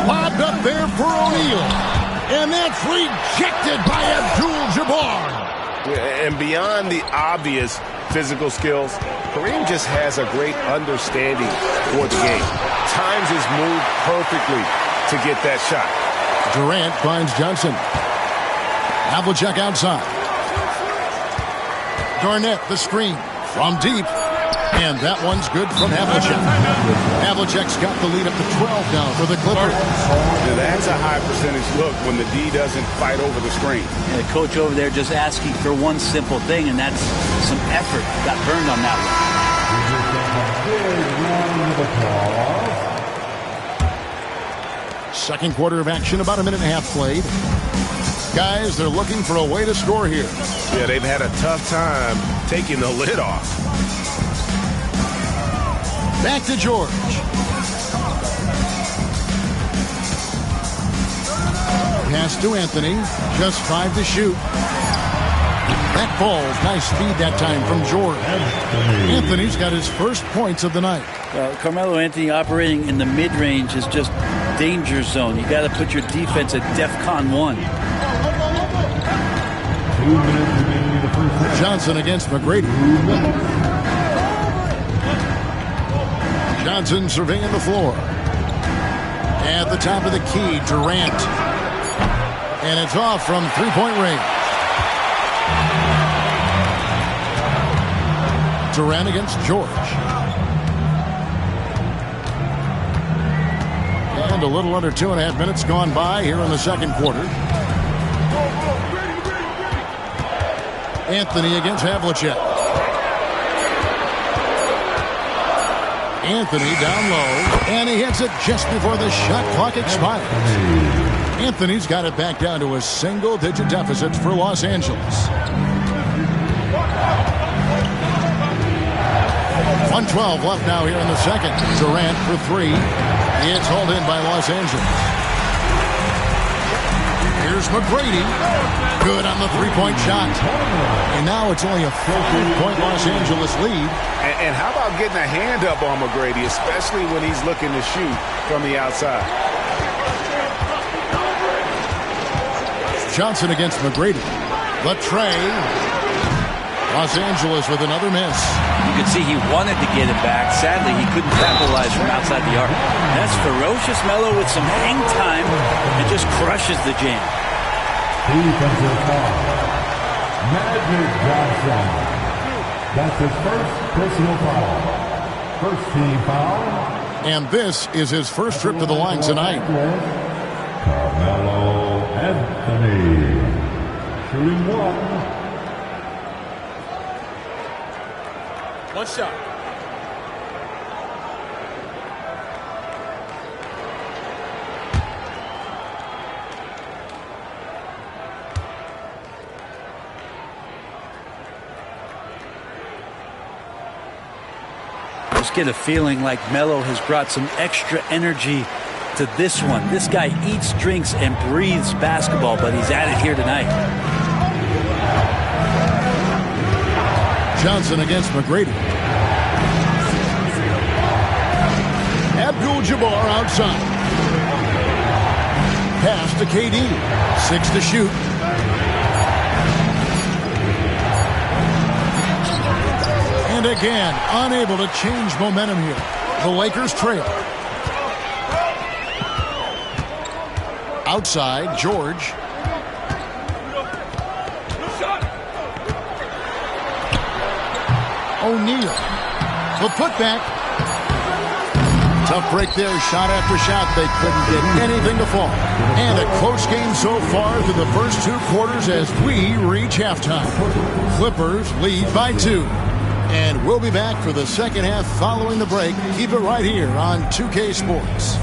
[SPEAKER 7] Lobbed up there for O'Neal. And that's rejected by Abdul-Jabbar.
[SPEAKER 10] And beyond the obvious physical skills, Kareem just has a great understanding for the game. Times his move perfectly to get that shot.
[SPEAKER 7] Durant finds Johnson. Havlicek outside. Garnett the screen from deep. And that one's good from Havlicek. Havlicek's got the lead up to 12 now for the Clippers.
[SPEAKER 10] Now that's a high percentage look when the D doesn't fight over the screen.
[SPEAKER 9] And the coach over there just asking for one simple thing, and that's some effort. Got burned on that
[SPEAKER 7] one. Second quarter of action, about a minute and a half played. Guys, they're looking for a way to score here.
[SPEAKER 1] Yeah, they've had a tough time taking the lid off.
[SPEAKER 7] Back to George. Pass to Anthony. Just 5 to shoot. Back falls. Nice feed that time from George. Anthony's got his first points of the night.
[SPEAKER 9] Carmelo Anthony operating in the mid-range is just danger zone. You got to put your defense at DEFCON 1.
[SPEAKER 5] 2 minutes remaining in the first half.
[SPEAKER 7] Johnson against McGrady. Johnson surveying the floor. At the top of the key, Durant. And it's off from three-point range. Durant against George. And a little under 2.5 minutes gone by here in the second quarter. Anthony against Havlicek. Anthony down low, and he hits it just before the shot clock expires. Anthony's got it back down to a single-digit deficit for Los Angeles. 1:12 left now here in the second. Durant for three. It's hauled in by Los Angeles. Here's McGrady. Good on the three-point shot. And now it's only a 14-point Los Angeles lead.
[SPEAKER 10] And how about getting a hand up on McGrady, especially when he's looking to shoot from the outside?
[SPEAKER 7] Johnson against McGrady. The tray. Los Angeles with another miss.
[SPEAKER 9] You could see he wanted to get it back. Sadly, he couldn't capitalize from outside the arc. That's ferocious Melo with some hang time and just crushes the jam.
[SPEAKER 5] Defensive foul. Magic Johnson. That's his first personal foul. First team foul.
[SPEAKER 7] And this is his first trip to the line tonight.
[SPEAKER 5] Carmelo Anthony. Shooting one.
[SPEAKER 6] One shot.
[SPEAKER 9] Just get a feeling like Melo has brought some extra energy to this one. This guy eats, drinks, and breathes basketball, but he's at it here tonight.
[SPEAKER 7] Johnson against McGrady. Abdul-Jabbar outside. Pass to KD. 6 to shoot. And again, unable to change momentum here. The Lakers trail. Outside, George. O'Neal. The putback. Tough break there. Shot after shot. They couldn't get anything to fall. And a close game so far through the first two quarters as we reach halftime. Clippers lead by 2. And we'll be back for the second half following the break. Keep it right here on 2K Sports.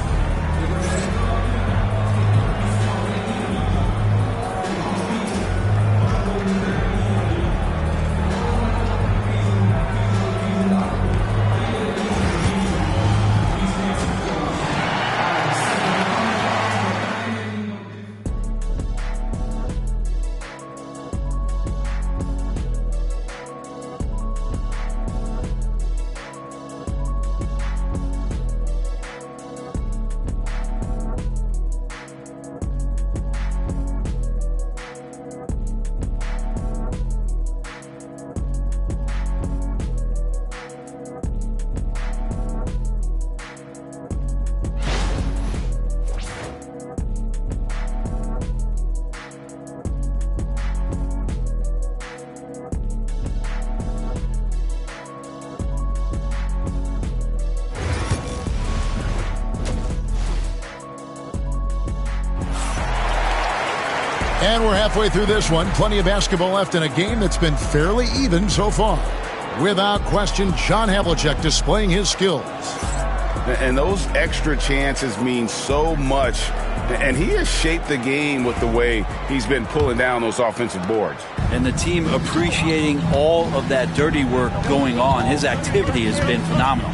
[SPEAKER 7] And we're halfway through this one. Plenty of basketball left in a game that's been fairly even so far. Without question, John Havlicek displaying his skills.
[SPEAKER 10] And those extra chances mean so much. And he has shaped the game with the way he's been pulling down those offensive boards.
[SPEAKER 9] And the team appreciating all of that dirty work going on. His activity has been phenomenal.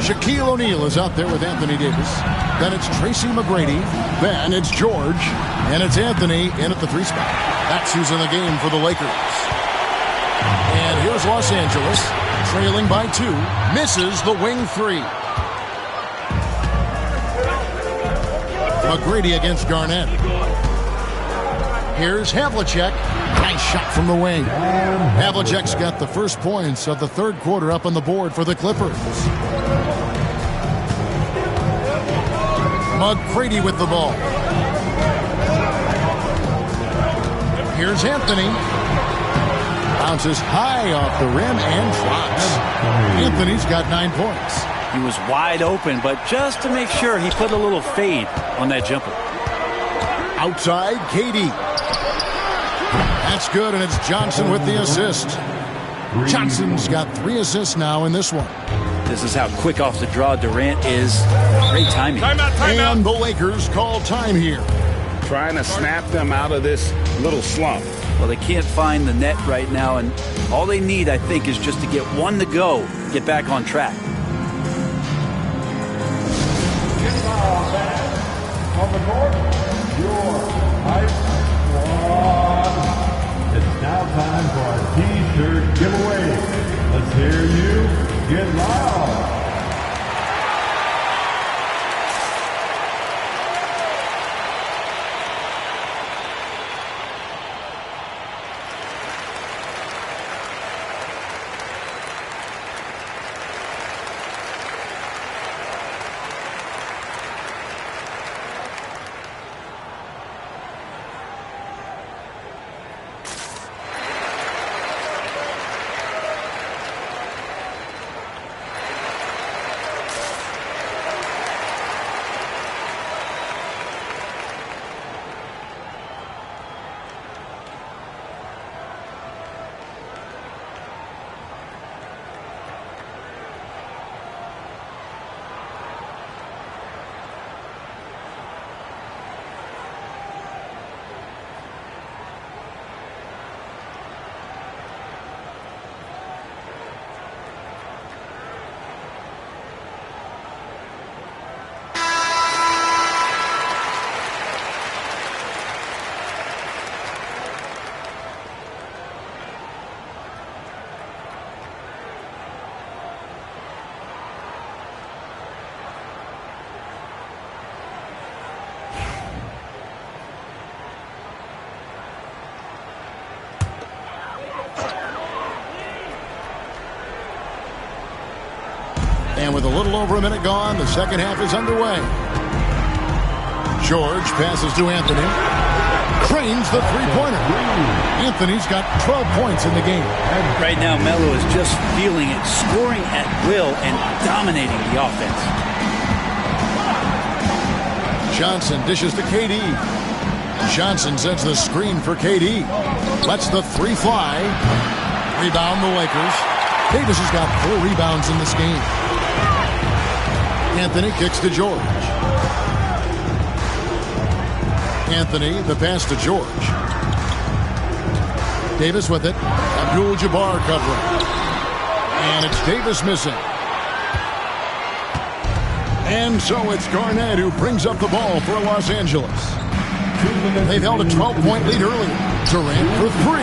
[SPEAKER 7] Shaquille O'Neal is out there with Anthony Davis. Then it's Tracy McGrady. Then it's George. And it's Anthony in at the 3 spot. That's who's in the game for the Lakers. has Los Angeles trailing by 2. Misses the wing 3. McGrady against Garnett. Here's Havlicek. Nice shot from the wing. Havlicek's got the first points of the third quarter up on the board for the Clippers. McGrady with the ball. Here's Anthony. Bounces high off the rim and drops. Anthony's got 9 points.
[SPEAKER 9] He was wide open, but just to make sure, he put a little fade on that jumper.
[SPEAKER 7] Outside, KD. That's good, and it's Johnson with the assist. Johnson's got 3 assists now in this one.
[SPEAKER 9] This is how quick off the draw Durant is. Great timing.
[SPEAKER 6] Timeout.
[SPEAKER 7] And the Lakers call time here.
[SPEAKER 10] Trying to snap them out of this little slump.
[SPEAKER 9] Well, they can't find the net right now, and all they need, I think, is just to get one to go, get back on track.
[SPEAKER 5] On the court, your Hype Squad. It's now time for our T-shirt giveaway. Let's hear you get loud.
[SPEAKER 7] And with a little over a minute gone, the second half is underway. George passes to Anthony. Cranes the three-pointer. Anthony's got 12 points in the game.
[SPEAKER 9] Right now, Melo is just feeling it, scoring at will and dominating the offense.
[SPEAKER 7] Johnson dishes to KD. Johnson sets the screen for KD. Lets the 3 fly. Rebound the Lakers. Davis has got 4 rebounds in this game. Anthony kicks to George. Anthony, the pass to George. Davis with it. Abdul-Jabbar covering. And it's Davis missing. And so it's Garnett who brings up the ball for Los Angeles. They've held a 12-point lead earlier. Durant for 3.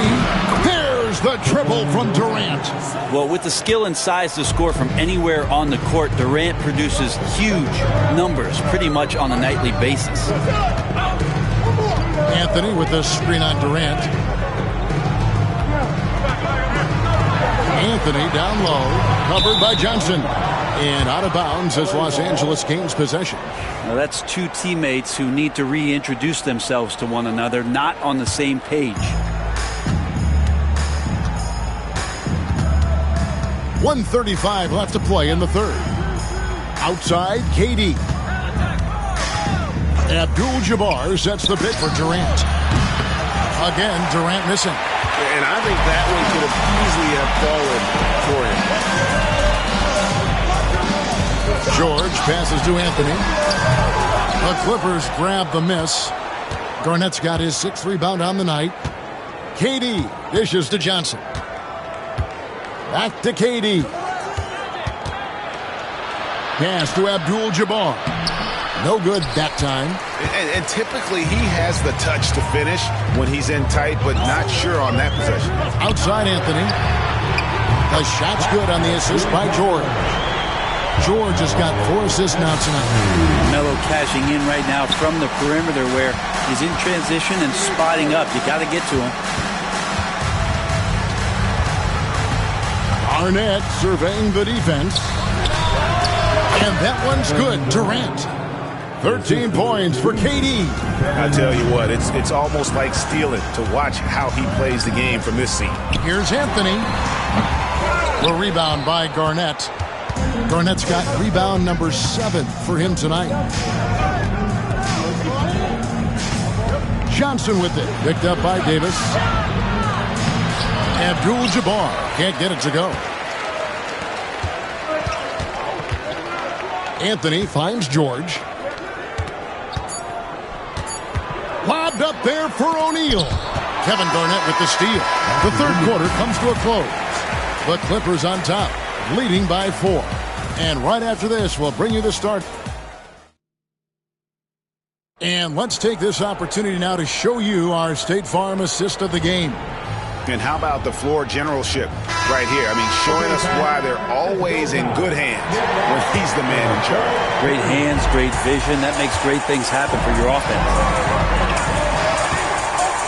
[SPEAKER 7] There's the triple from Durant.
[SPEAKER 9] Well, with the skill and size to score from anywhere on the court, Durant produces huge numbers pretty much on a nightly basis.
[SPEAKER 7] Anthony with the screen on Durant. Anthony down low, covered by Johnson. And out of bounds as Los Angeles gains possession.
[SPEAKER 9] Now that's 2 teammates who need to reintroduce themselves to one another, not on the same page.
[SPEAKER 7] 1:35 left to play in the third. Outside, KD. Abdul-Jabbar sets the pick for Durant. Again, Durant missing.
[SPEAKER 10] And I think that one could have easily have fallen for him.
[SPEAKER 7] George passes to Anthony. The Clippers grab the miss. Garnett's got his 6th rebound on the night. KD dishes to Johnson. Back to KD. Pass to Abdul-Jabbar. No good that time.
[SPEAKER 10] And typically he has the touch to finish when he's in tight, but not sure on that possession.
[SPEAKER 7] Outside Anthony. The shot's good on the assist by George. George has got 4 assists now tonight.
[SPEAKER 9] Melo cashing in right now from the perimeter where he's in transition and spotting up. You got to get to him.
[SPEAKER 7] Arnett surveying the defense. And that one's good. Durant. 13 points for KD.
[SPEAKER 10] I tell you what, it's almost like stealing to watch how he plays the game from this seat.
[SPEAKER 7] Here's Anthony. The rebound by Garnett. Garnett's got rebound number 7 for him tonight. Johnson with it. Picked up by Davis. Abdul-Jabbar can't get it to go. Anthony finds George. Lobbed up there for O'Neal. Kevin Garnett with the steal. The third quarter comes to a close. The Clippers on top, leading by 4. And right after this, we'll bring you the start. And let's take this opportunity now to show you our State Farm assist of the game.
[SPEAKER 10] And how about the floor generalship right here? I mean, showing us why they're always in good hands when he's the man in charge.
[SPEAKER 9] Great hands, great vision. That makes great things happen for your offense.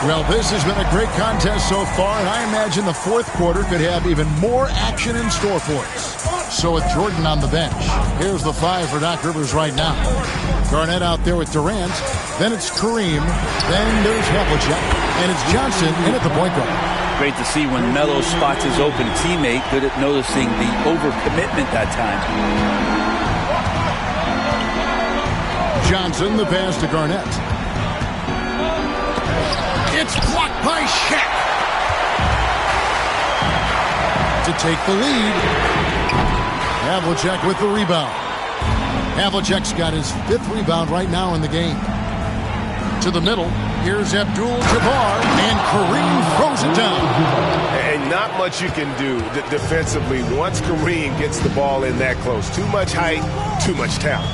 [SPEAKER 7] Well, this has been a great contest so far, and I imagine the fourth quarter could have even more action in store for us. So with Jordan on the bench, here's the 5 for Doc Rivers right now. Garnett out there with Durant, then it's Kareem, then there's Havlicek, and it's Johnson in at the point guard.
[SPEAKER 9] Great to see when Melo spots his open teammate, good at noticing the overcommitment that time.
[SPEAKER 7] Johnson, the pass to Garnett. It's blocked by Shaq. To take the lead. Havlicek with the rebound. Havlicek's got his 5th rebound right now in the game. To the middle. Here's Abdul-Jabbar, and Kareem throws it down.
[SPEAKER 1] And not much you can do defensively once Kareem gets the ball in that close. Too much height, too much talent.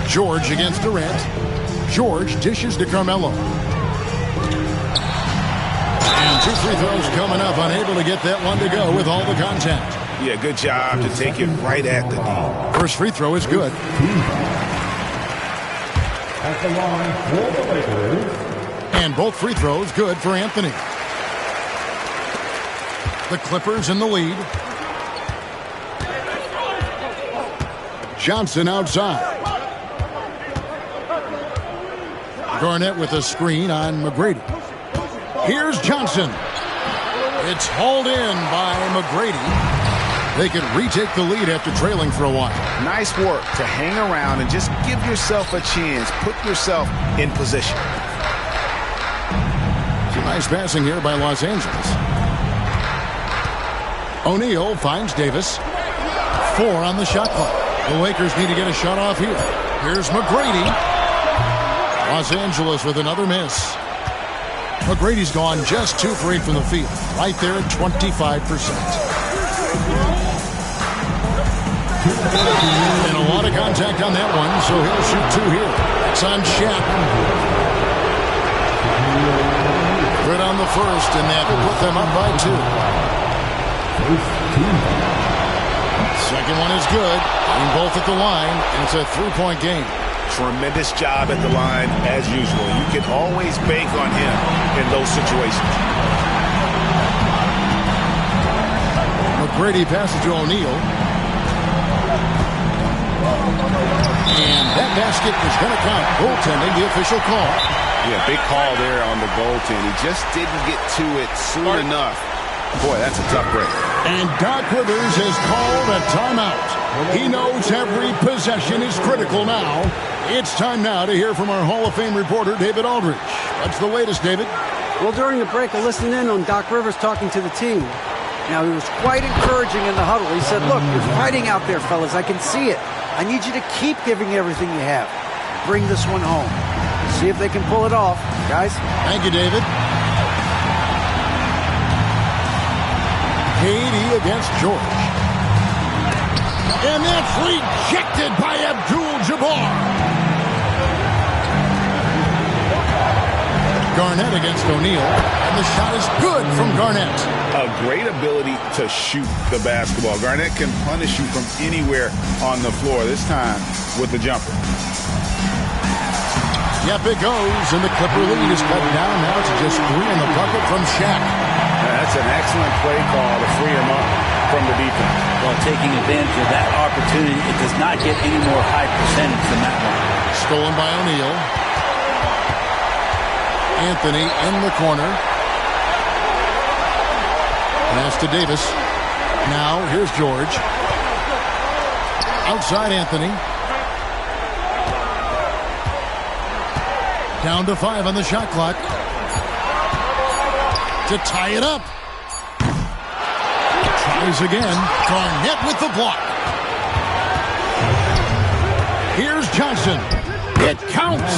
[SPEAKER 7] George against Durant. George dishes to Carmelo. And 2 free throws coming up, unable to get that one to go with all the contact.
[SPEAKER 10] Yeah, good job to take it right at the knee.
[SPEAKER 7] First free throw is good.
[SPEAKER 5] At the line for the Lakers.
[SPEAKER 7] And both free throws good for Anthony. The Clippers in the lead. Johnson outside. Garnett with a screen on McGrady. Here's Johnson. It's hauled in by McGrady. They can retake the lead after trailing for a while.
[SPEAKER 10] Nice work to hang around and just give yourself a chance. Put yourself in position.
[SPEAKER 7] Some nice passing here by Los Angeles. O'Neal finds Davis. 4 on the shot clock. The Lakers need to get a shot off here. Here's McGrady. Los Angeles with another miss. McGrady's gone just 2 for 8 from the field. Right there at 25%. And a lot of contact on that one, so he'll shoot 2 here. It's on Shaq. Good on the first, and that will put them up by 2. Second one is good. And both at the line, and it's a 3-point game.
[SPEAKER 10] Tremendous job at the line, as usual. You can always bank on him in those situations.
[SPEAKER 7] McGrady passes to O'Neal. And that basket is going to count. Goaltending, the official call.
[SPEAKER 10] Yeah, big call there on the goaltend. He just didn't get to it soon enough. Boy, that's a tough break.
[SPEAKER 7] And Doc Rivers has called a timeout. He knows every possession is critical now. It's time now to hear from our Hall of Fame reporter, David Aldridge. What's the latest, David?
[SPEAKER 8] Well, during the break, I listened in on Doc Rivers talking to the team. Now, he was quite encouraging in the huddle. He said, look, you're fighting out there, fellas. I can see it. I need you to keep giving everything you have. Bring this one home. See if they can pull it off, guys.
[SPEAKER 7] Thank you, David. KD against George. And that's rejected by Abdul-Jabbar. Garnett against O'Neal. And the shot is good from Garnett.
[SPEAKER 10] A great ability to shoot the basketball. Garnett can punish you from anywhere on the floor, this time with the jumper.
[SPEAKER 7] Yep, it goes, and the Clipper lead is cut down now to just 3 in the bucket from Shaq.
[SPEAKER 10] That's an excellent play call to free him up from the defense.
[SPEAKER 9] Well, taking advantage of that opportunity, it does not get any more high percentage than that one.
[SPEAKER 7] Stolen by O'Neal. Anthony in the corner. Pass to Davis. Now, here's George. Outside Anthony. Down to 5 on the shot clock. To tie it up. Tries again. Garnett with the block. Here's Johnson. It counts.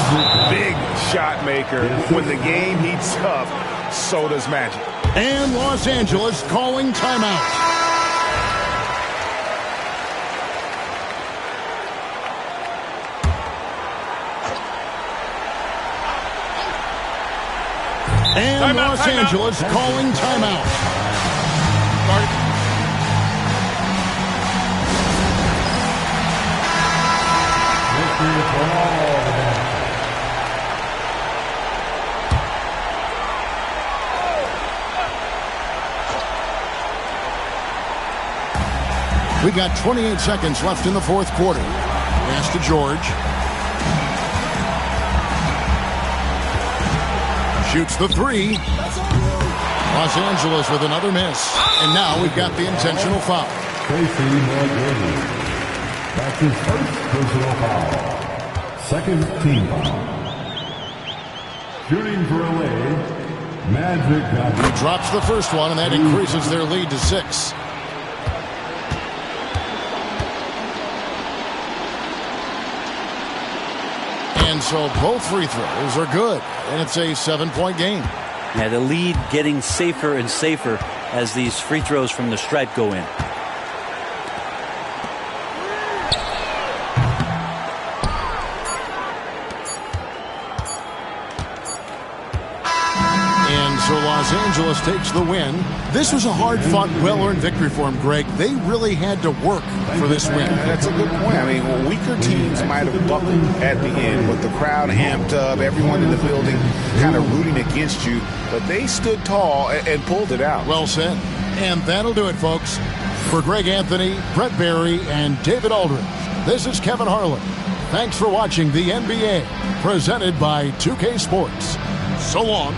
[SPEAKER 10] Big shot maker. When the game heats up, so does Magic.
[SPEAKER 7] And Los Angeles calling timeout. And
[SPEAKER 6] Timeout,
[SPEAKER 7] Los
[SPEAKER 6] timeout.
[SPEAKER 7] Angeles calling timeout. We got 28 seconds left in the fourth quarter. Pass to George. Shoots the 3. Los Angeles with another miss. And now we've got the intentional foul.
[SPEAKER 5] Tracy McGrady. That's his first personal foul. Second team foul. Shooting for LA, Magic.
[SPEAKER 7] He drops the first one, and that increases their lead to 6. And so both free throws are good, and it's a 7-point game.
[SPEAKER 9] Yeah, the lead getting safer and safer as these free throws from the stripe go in.
[SPEAKER 7] And so Los Angeles takes the win. This was a hard-fought, well-earned victory for them, Greg. They really had to work for this win.
[SPEAKER 10] That's a good point. I mean, weaker teams might have buckled at the end, but the crowd amped up, everyone in the building kind of rooting against you, but they stood tall and pulled it out.
[SPEAKER 7] Well said. And that'll do it, folks. For Greg Anthony, Brett Barry, and David Aldridge, this is Kevin Harlan. Thanks for watching the NBA, presented by 2K Sports. So long.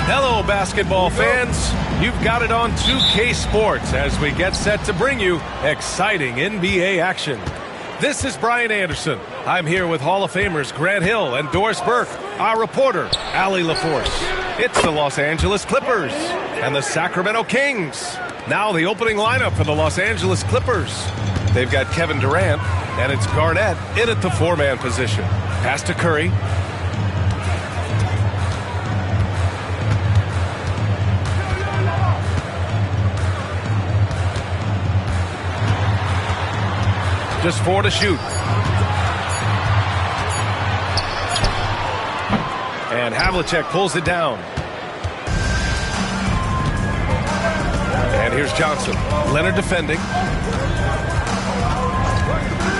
[SPEAKER 1] Hello, basketball fans. You've got it on 2K Sports as we get set to bring you exciting NBA action. This is Brian Anderson. I'm here with Hall of Famers Grant Hill and Doris Burke, our reporter, Allie LaForce. It's the Los Angeles Clippers and the Sacramento Kings. Now the opening lineup for the Los Angeles Clippers. They've got Kevin Durant, and it's Garnett in at the four-man position. Pass to Curry. Just 4 to shoot. And Havlicek pulls it down. And here's Johnson. Leonard defending.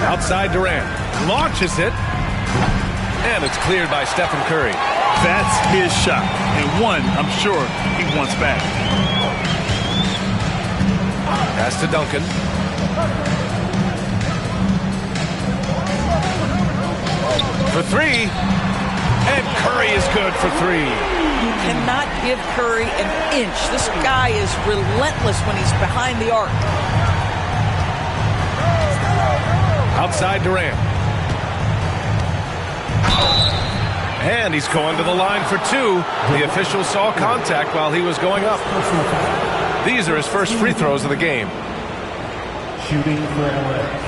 [SPEAKER 1] Outside Durant. Launches it. And it's cleared by Stephen Curry.
[SPEAKER 3] That's his shot. And one, I'm sure, he wants back.
[SPEAKER 1] Pass to Duncan. For three, and Curry is good for three.
[SPEAKER 11] You cannot give Curry an inch. This guy is relentless when he's behind the arc.
[SPEAKER 1] Outside Durant. And he's going to the line for two. The official saw contact while he was going up. These are his first free throws of the game.
[SPEAKER 5] Shooting for LA.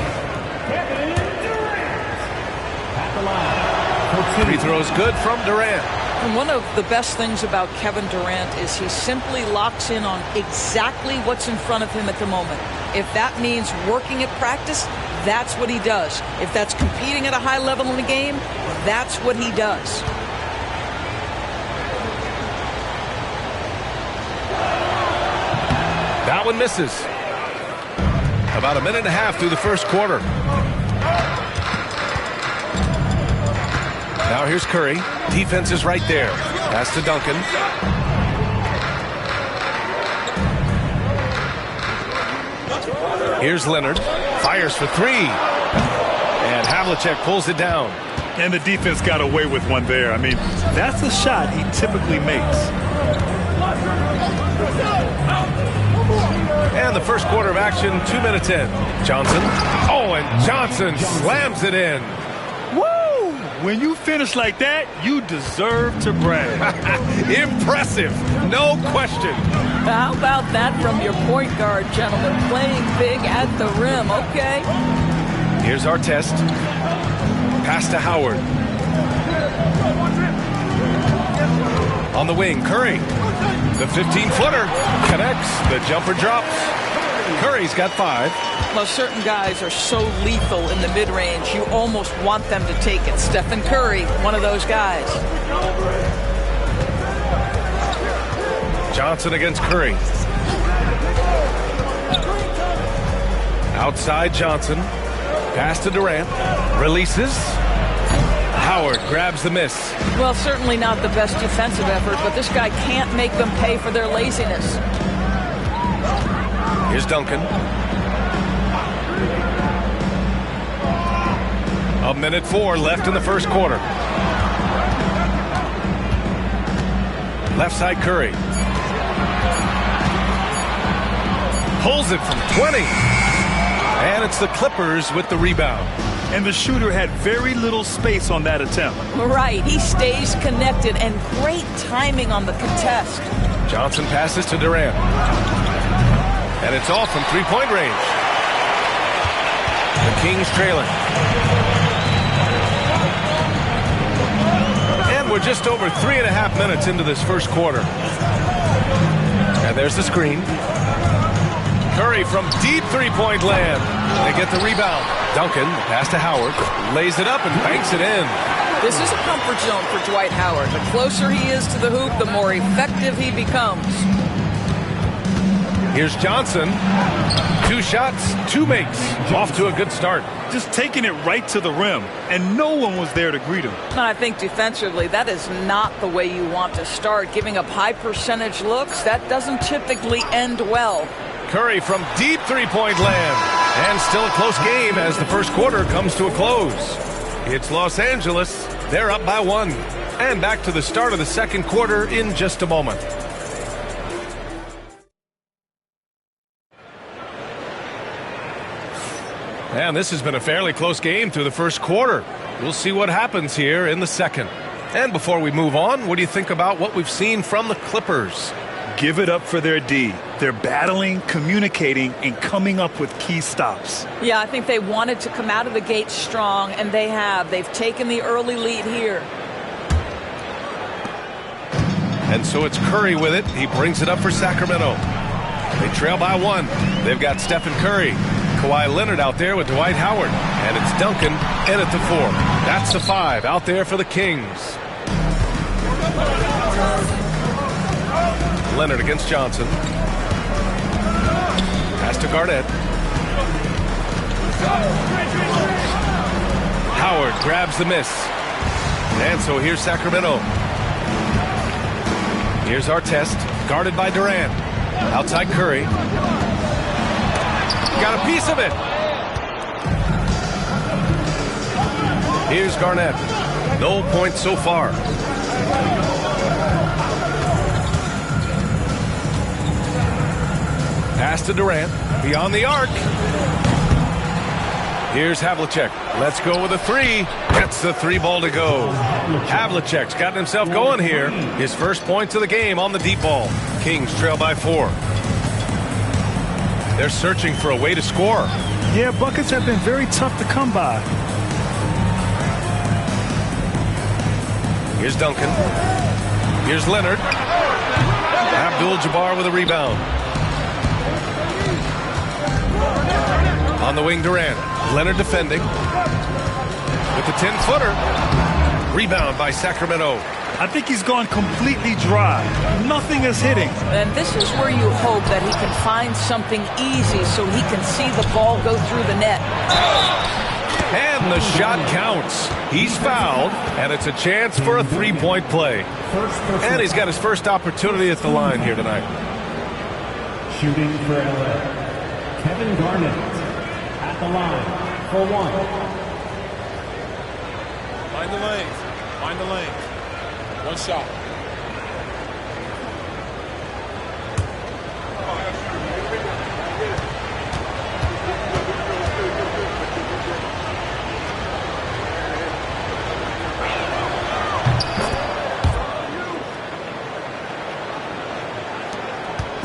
[SPEAKER 1] Free throws good from Durant.
[SPEAKER 11] And one of the best things about Kevin Durant is he simply locks in on exactly what's in front of him at the moment. If that means working at practice, that's what he does. If that's competing at a high level in the game, that's what he does.
[SPEAKER 1] That one misses. About a minute and a half through the first quarter. Now here's Curry. Defense is right there. Pass to Duncan. Here's Leonard. Fires for three. And Havlicek pulls it down.
[SPEAKER 3] And the defense got away with one there. I mean, that's a shot he typically makes.
[SPEAKER 1] And the first quarter of action, 2 minutes in. Johnson. Oh, and Johnson slams it in.
[SPEAKER 3] When you finish like that, you deserve to brag.
[SPEAKER 1] Impressive, no question.
[SPEAKER 11] How about that from your point guard, gentlemen? Playing big at the rim, okay?
[SPEAKER 1] Here's our test. Pass to Howard. On the wing, Curry. The 15-footer connects. The jumper drops. Curry's got 5.
[SPEAKER 11] Well, certain guys are so lethal in the mid-range, you almost want them to take it. Stephen Curry, one of those guys.
[SPEAKER 1] Johnson against Curry. Outside Johnson. Pass to Durant. Releases. Howard grabs the miss.
[SPEAKER 11] Well, certainly not the best defensive effort, but this guy can't make them pay for their laziness.
[SPEAKER 1] Here's Duncan. A minute 4 left in the first quarter. Left side Curry. Pulls it from 20. And it's the Clippers with the rebound.
[SPEAKER 3] And the shooter had very little space on that attempt.
[SPEAKER 11] Right. He stays connected, and great timing on the contest.
[SPEAKER 1] Johnson passes to Durant. And it's all from three-point range. The Kings trailing. And we're just over 3.5 minutes into this first quarter. And there's the screen. Curry from deep three-point land. They get the rebound. Duncan, pass to Howard, lays it up and banks it in.
[SPEAKER 11] This is a comfort zone for Dwight Howard. The closer he is to the hoop, the more effective he becomes.
[SPEAKER 1] Here's Johnson. 2 shots, 2 makes. Off to a good start.
[SPEAKER 3] Just taking it right to the rim, and no one was there to greet him.
[SPEAKER 11] And I think defensively, that is not the way you want to start. Giving up high percentage looks, that doesn't typically end well.
[SPEAKER 1] Curry from deep three-point land. And still a close game as the first quarter comes to a close. It's Los Angeles. They're up by 1. And back to the start of the second quarter in just a moment. And this has been a fairly close game through the first quarter. We'll see what happens here in the second. And before we move on, what do you think about what we've seen from the Clippers?
[SPEAKER 3] Give it up for their D. They're battling, communicating, and coming up with key stops.
[SPEAKER 11] Yeah, I think they wanted to come out of the gate strong, and they have. They've taken the early lead here.
[SPEAKER 1] And so it's Curry with it. He brings it up for Sacramento. They trail by 1. They've got Stephen Curry. Kawhi Leonard out there with Dwight Howard. And it's Duncan in at the 4. That's the 5 out there for the Kings. Leonard against Johnson. Pass to Garnett. Howard grabs the miss. And so here's Sacramento. Here's Artest, guarded by Durant. Outside Curry. Got a piece of it. Here's Garnett. No points so far. Pass to Durant. Beyond the arc. Here's Havlicek. Let's go with a 3. Gets the 3 ball to go. Havlicek's gotten himself going here. His first points of the game on the deep ball. Kings trail by 4. They're searching for a way to score.
[SPEAKER 3] Yeah, buckets have been very tough to come by.
[SPEAKER 1] Here's Duncan. Here's Leonard. Abdul-Jabbar with a rebound. On the wing, Durant. Leonard defending. With the 10-footer. Rebound by Sacramento.
[SPEAKER 3] I think he's gone completely dry. Nothing is hitting.
[SPEAKER 11] And this is where you hope that he can find something easy so he can see the ball go through the net.
[SPEAKER 1] And the shot counts. He's fouled, and it's a chance for a 3-point play. And he's got his first opportunity at the line here tonight.
[SPEAKER 5] Shooting for LA, Kevin Garnett at the line for 1.
[SPEAKER 6] Find the lane. Find the lane. 1 shot.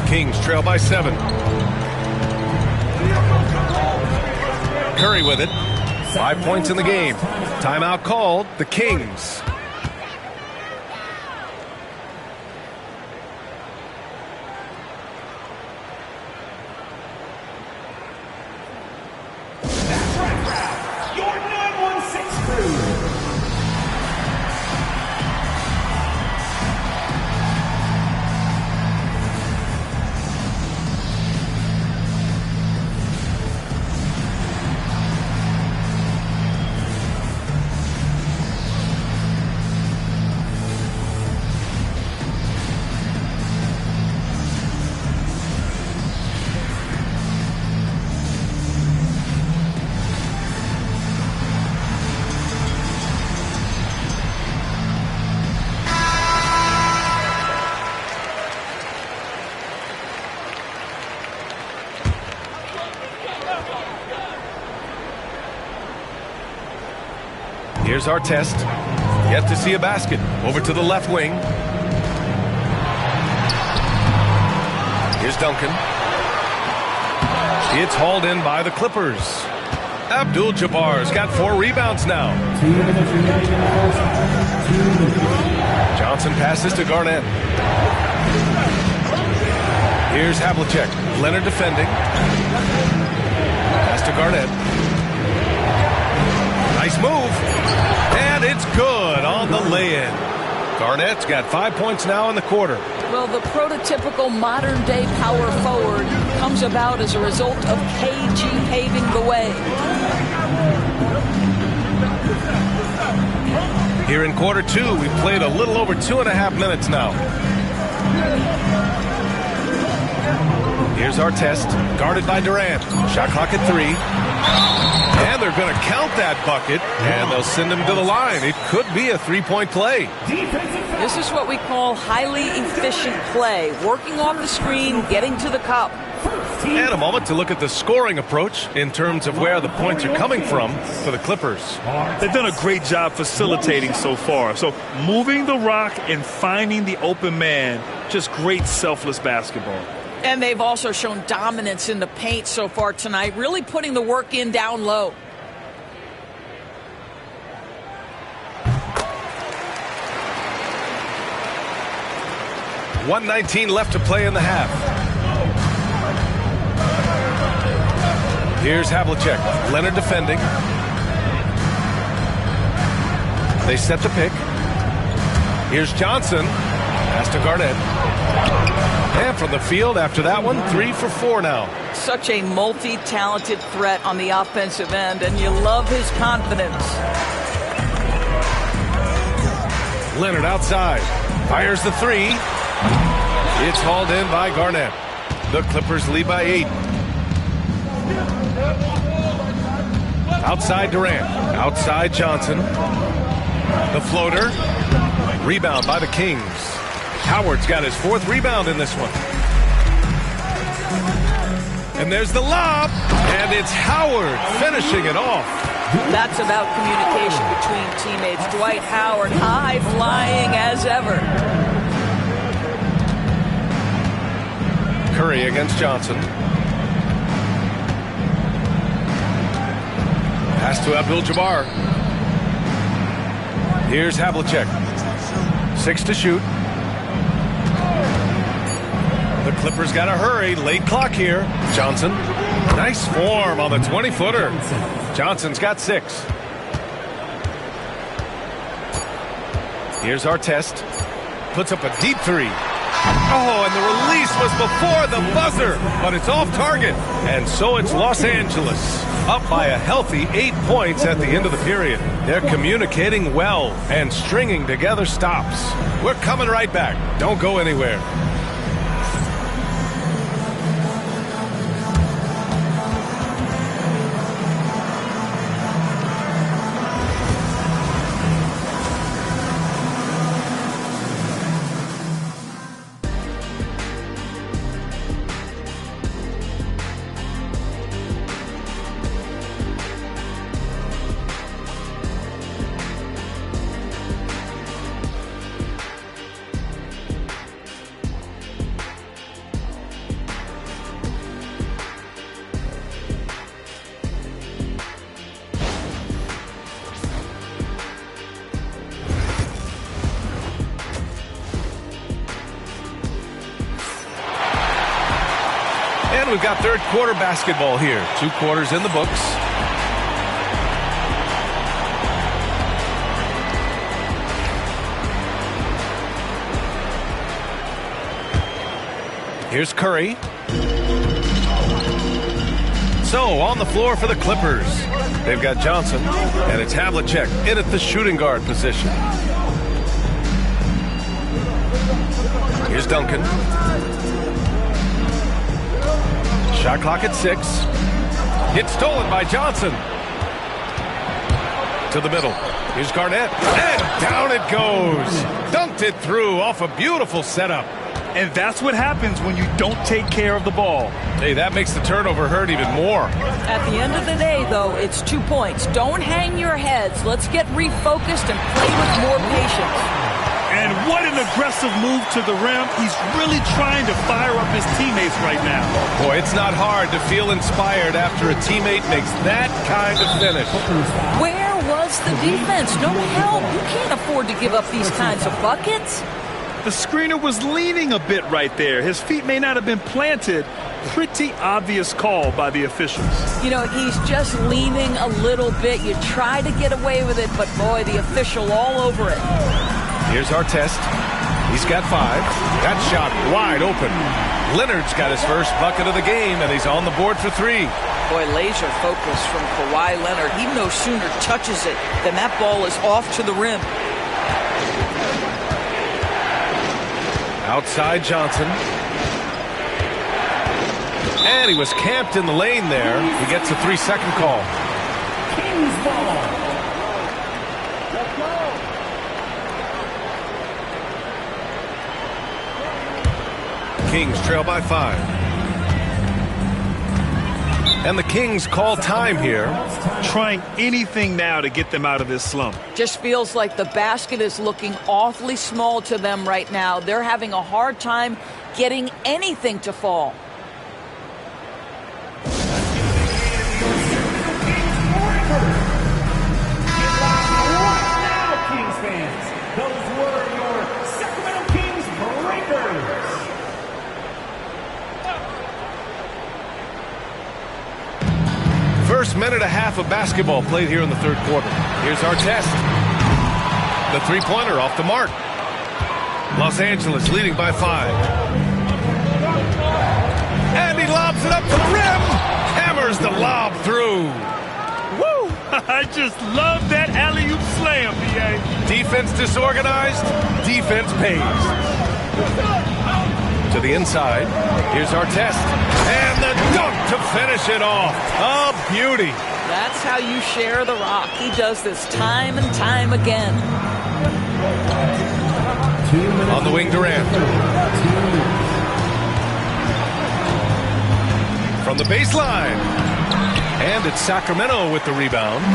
[SPEAKER 1] Kings trail by 7. Curry with it. 5 points in the game. Timeout called. The Kings. Here's our test. Yet to see a basket. Over to the left wing. Here's Duncan. It's hauled in by the Clippers. Abdul-Jabbar's got 4 rebounds now. Johnson passes to Garnett. Here's Havlicek. Leonard defending. Pass to Garnett. Nice move. And it's good on the lay-in. Garnett's got 5 points now in the quarter.
[SPEAKER 11] Well, the prototypical modern-day power forward comes about as a result of KG paving the way.
[SPEAKER 1] Here in quarter 2, we've played a little over 2.5 minutes now. Here's our test. Guarded by Durant. Shot clock at 3. And they're going to count that bucket, and they'll send him to the line. It could be a 3-point play.
[SPEAKER 11] This is what we call highly efficient play. Working off the screen, getting to the cup.
[SPEAKER 1] And a moment to look at the scoring approach in terms of where the points are coming from for the Clippers.
[SPEAKER 3] They've done a great job facilitating so far. So moving the rock and finding the open man, just great selfless basketball.
[SPEAKER 11] And they've also shown dominance in the paint so far tonight, really putting the work in down low.
[SPEAKER 1] .119 left to play in the half. Here's Havlicek. Leonard defending. They set the pick. Here's Johnson. Pass to Garnett. And from the field after that one, 3 for 4 now.
[SPEAKER 11] Such a multi-talented threat on the offensive end, and you love his confidence.
[SPEAKER 1] Leonard outside. Fires the 3. It's hauled in by Garnett. The Clippers lead by 8. Outside Durant. Outside Johnson. The floater. Rebound by the Kings. Howard's got his 4th rebound in this one. And there's the lob. And it's Howard finishing it off.
[SPEAKER 11] That's about communication between teammates. Dwight Howard, high flying as ever.
[SPEAKER 1] Curry against Johnson. Pass to Abdul-Jabbar. Here's Havlicek. 6 to shoot. The Clippers got to hurry. Late clock here. Johnson. Nice form on the 20-footer. Johnson's got 6. Here's our test. Puts up a deep 3. Oh, and the release was before the buzzer, but it's off target. And so it's Los Angeles, up by a healthy 8 points at the end of the period. They're communicating well and stringing together stops. We're coming right back. Don't go anywhere. And we've got third quarter basketball here. 2 quarters in the books. Here's Curry. So on the floor for the Clippers, they've got Johnson, and it's Havlicek in at the shooting guard position. Here's Duncan. Shot clock at 6. It's stolen by Johnson. To the middle. Here's Garnett. And down it goes. Dunked it through off a beautiful setup.
[SPEAKER 3] And that's what happens when you don't take care of the ball.
[SPEAKER 1] Hey, that makes the turnover hurt even more.
[SPEAKER 11] At the end of the day, though, it's 2 points. Don't hang your heads. Let's get refocused and play with more patience.
[SPEAKER 3] And what an aggressive move to the rim. He's really trying to fire up his teammates right now.
[SPEAKER 1] Boy, it's not hard to feel inspired after a teammate makes that kind of finish.
[SPEAKER 11] Where was the defense? No help. You can't afford to give up these kinds of buckets.
[SPEAKER 3] The screener was leaning a bit right there. His feet may not have been planted. Pretty obvious call by the officials.
[SPEAKER 11] You know, he's just leaning a little bit. You try to get away with it, but boy, the official all over it.
[SPEAKER 1] Here's Artest. He's got 5. That shot wide open. Leonard's got his first bucket of the game, and he's on the board for 3.
[SPEAKER 11] Boy, laser focus from Kawhi Leonard. He no sooner touches it than that ball is off to the rim.
[SPEAKER 1] Outside Johnson. And he was camped in the lane there. He gets a 3-second call.
[SPEAKER 5] Kings ball.
[SPEAKER 1] Kings trail by 5. And the Kings call time here.
[SPEAKER 3] Trying anything now to get them out of this slump.
[SPEAKER 11] Just feels like the basket is looking awfully small to them right now. They're having a hard time getting anything to fall.
[SPEAKER 5] Now, Kings fans, those were your Sacramento Kings breakers.
[SPEAKER 1] First minute and a half of basketball played here in the third quarter. Here's Artest. The three-pointer off the mark. Los Angeles leading by 5. And he lobs it up to the rim. Hammers the lob through.
[SPEAKER 3] Woo! I just love that alley-oop slam, B.A.
[SPEAKER 1] Defense disorganized. Defense pays. To the inside. Here's Artest. And the dunk to finish it off. A beauty.
[SPEAKER 11] That's how you share the rock. He does this time and time again.
[SPEAKER 1] On the wing, Durant. From the baseline. And it's Sacramento with the rebound.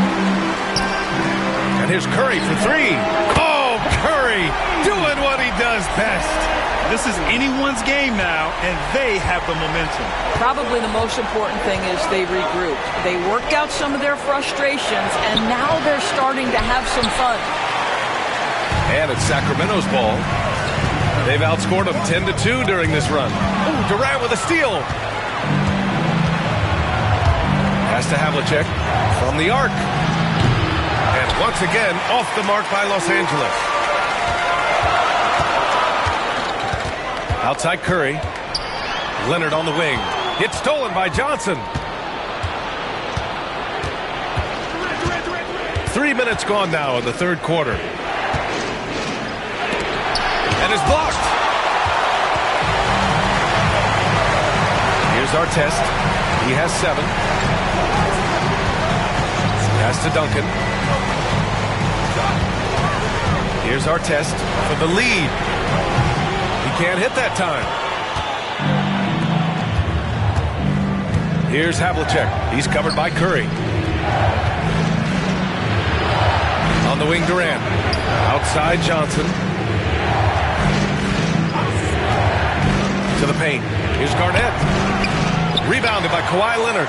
[SPEAKER 1] And here's Curry for 3. Oh, Curry doing what he does best.
[SPEAKER 3] This is anyone's game now, and they have the momentum.
[SPEAKER 11] Probably the most important thing is they regrouped. They worked out some of their frustrations, and now they're starting to have some fun.
[SPEAKER 1] And it's Sacramento's ball. They've outscored them 10-2 during this run. Ooh, Durant with a steal. Pass to Havlicek from the arc. And once again, off the mark by Los Angeles. Outside Curry. Leonard on the wing. It's stolen by Johnson. 3 minutes gone now in the third quarter. And is blocked. Here's Artest. He has 7. Pass to Duncan. Here's Artest for the lead. He can't hit that time. Here's Havlicek. He's covered by Curry. On the wing, Durant. Outside Johnson. To the paint. Here's Garnett. Rebounded by Kawhi Leonard.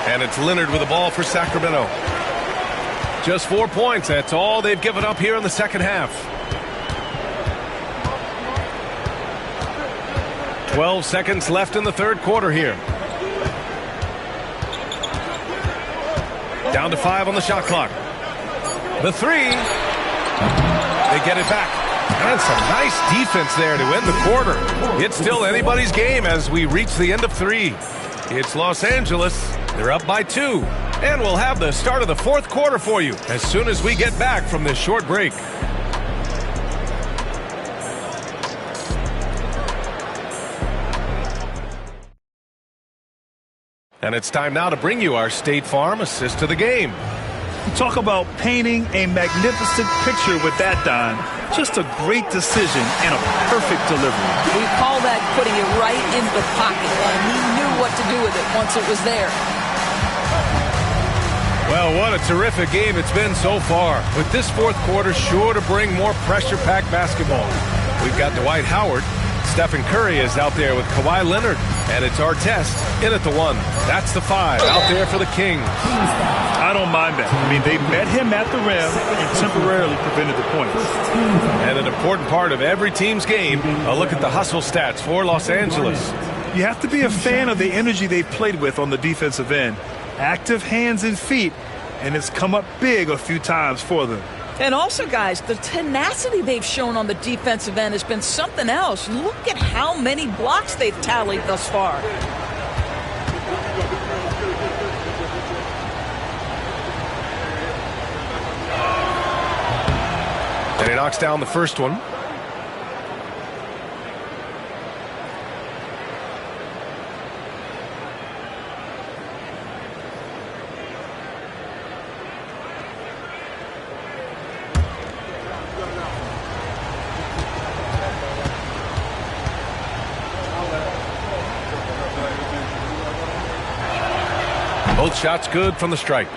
[SPEAKER 1] And it's Leonard with the ball for Sacramento. Just 4 points. That's all they've given up here in the second half. 12 seconds left in the third quarter here. Down to 5 on the shot clock. The 3. They get it back. And some nice defense there to end the quarter. It's still anybody's game as we reach the end of 3. It's Los Angeles. They're up by 2. And we'll have the start of the fourth quarter for you as soon as we get back from this short break. And it's time now to bring you our State Farm assist to the game.
[SPEAKER 3] Talk about painting a magnificent picture with that, Don. Just a great decision and a perfect delivery.
[SPEAKER 11] We call that putting it right in the pocket, and he knew what to do with it once it was there.
[SPEAKER 1] Well, what a terrific game it's been so far. With this fourth quarter sure to bring more pressure-packed basketball. We've got Dwight Howard. Stephen Curry is out there with Kawhi Leonard. And it's Artest in at the 1. That's the 5 out there for the Kings.
[SPEAKER 3] I don't mind that. I mean, they met him at the rim and temporarily prevented the points.
[SPEAKER 1] And an important part of every team's game, a look at the hustle stats for Los Angeles.
[SPEAKER 3] You have to be a fan of the energy they've played with on the defensive end. Active hands and feet, and it's come up big a few times for them.
[SPEAKER 11] And also, guys, the tenacity they've shown on the defensive end has been something else. Look at how many blocks they've tallied thus far.
[SPEAKER 1] And he knocks down the first one. Both shots good from the stripe.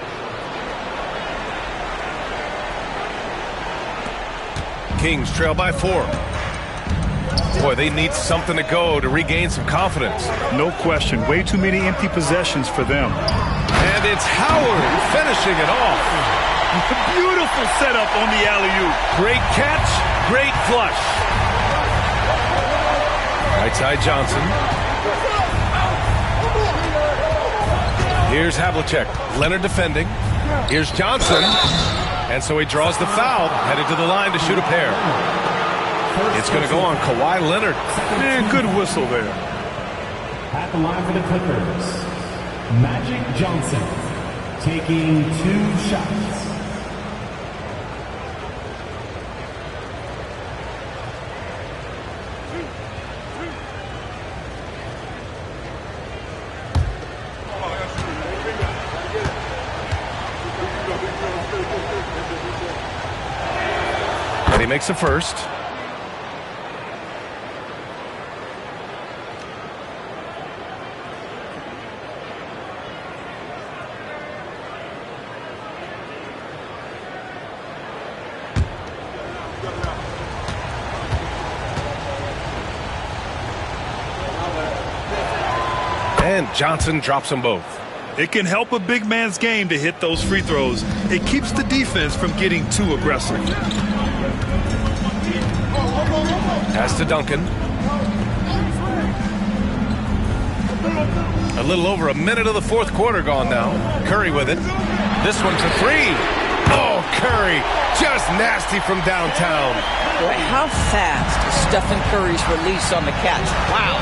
[SPEAKER 1] Kings trail by 4. Boy, they need something to go to regain some confidence.
[SPEAKER 3] No question. Way too many empty possessions for them.
[SPEAKER 1] And it's Howard finishing it off.
[SPEAKER 3] Beautiful setup on the alley-oop.
[SPEAKER 1] Great catch, great flush. Right side Johnson. Here's Havlicek. Leonard defending. Here's Johnson. And so he draws the foul, headed to the line to shoot a pair. It's going to go on Kawhi Leonard.
[SPEAKER 3] Man, good whistle there.
[SPEAKER 5] At the line for the Clippers, Magic Johnson taking 2 shots.
[SPEAKER 1] He makes the first. And Johnson drops them both.
[SPEAKER 3] It can help a big man's game to hit those free throws. It keeps the defense from getting too aggressive.
[SPEAKER 1] Pass to Duncan. A little over a minute of the fourth quarter gone now. Curry with it. This one's a 3. Oh, Curry, just nasty from downtown.
[SPEAKER 11] Boy, how fast is Stephen Curry's release on the catch? Wow.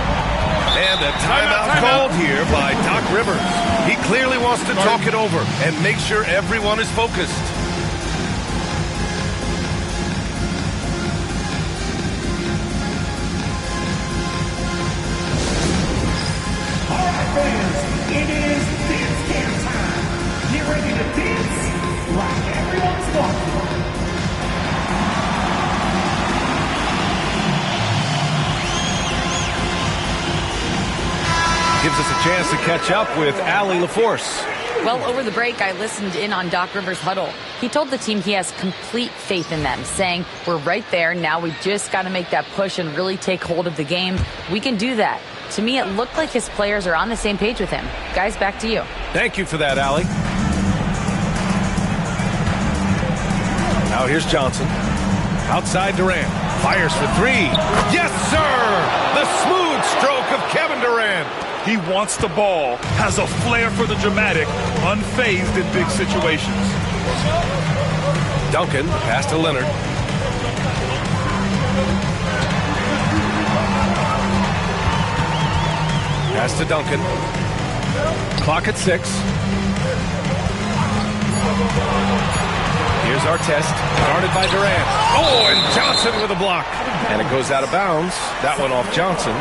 [SPEAKER 1] And a timeout called here by Doc Rivers. He clearly wants to talk it over and make sure everyone is focused.
[SPEAKER 5] It is dance camp time. Get ready to dance like everyone's watching.
[SPEAKER 1] Gives us a chance to catch up with Allie LaForce.
[SPEAKER 4] Well, over the break, I listened in on Doc Rivers' huddle. He told the team he has complete faith in them, saying, we're right there. Now we just got to make that push and really take hold of the game. We can do that. To me, it looked like his players are on the same page with him. Guys, back to you.
[SPEAKER 1] Thank you for that, Allie. Now here's Johnson. Outside Durant. Fires for 3. Yes, sir! The smooth stroke of Kevin Durant.
[SPEAKER 3] He wants the ball, has a flair for the dramatic, unfazed in big situations.
[SPEAKER 1] Duncan, pass to Leonard. Pass to Duncan. Clock at 6. Here's Artest, guarded by Durant. Oh, and Johnson with a block. And it goes out of bounds. That one off Johnson.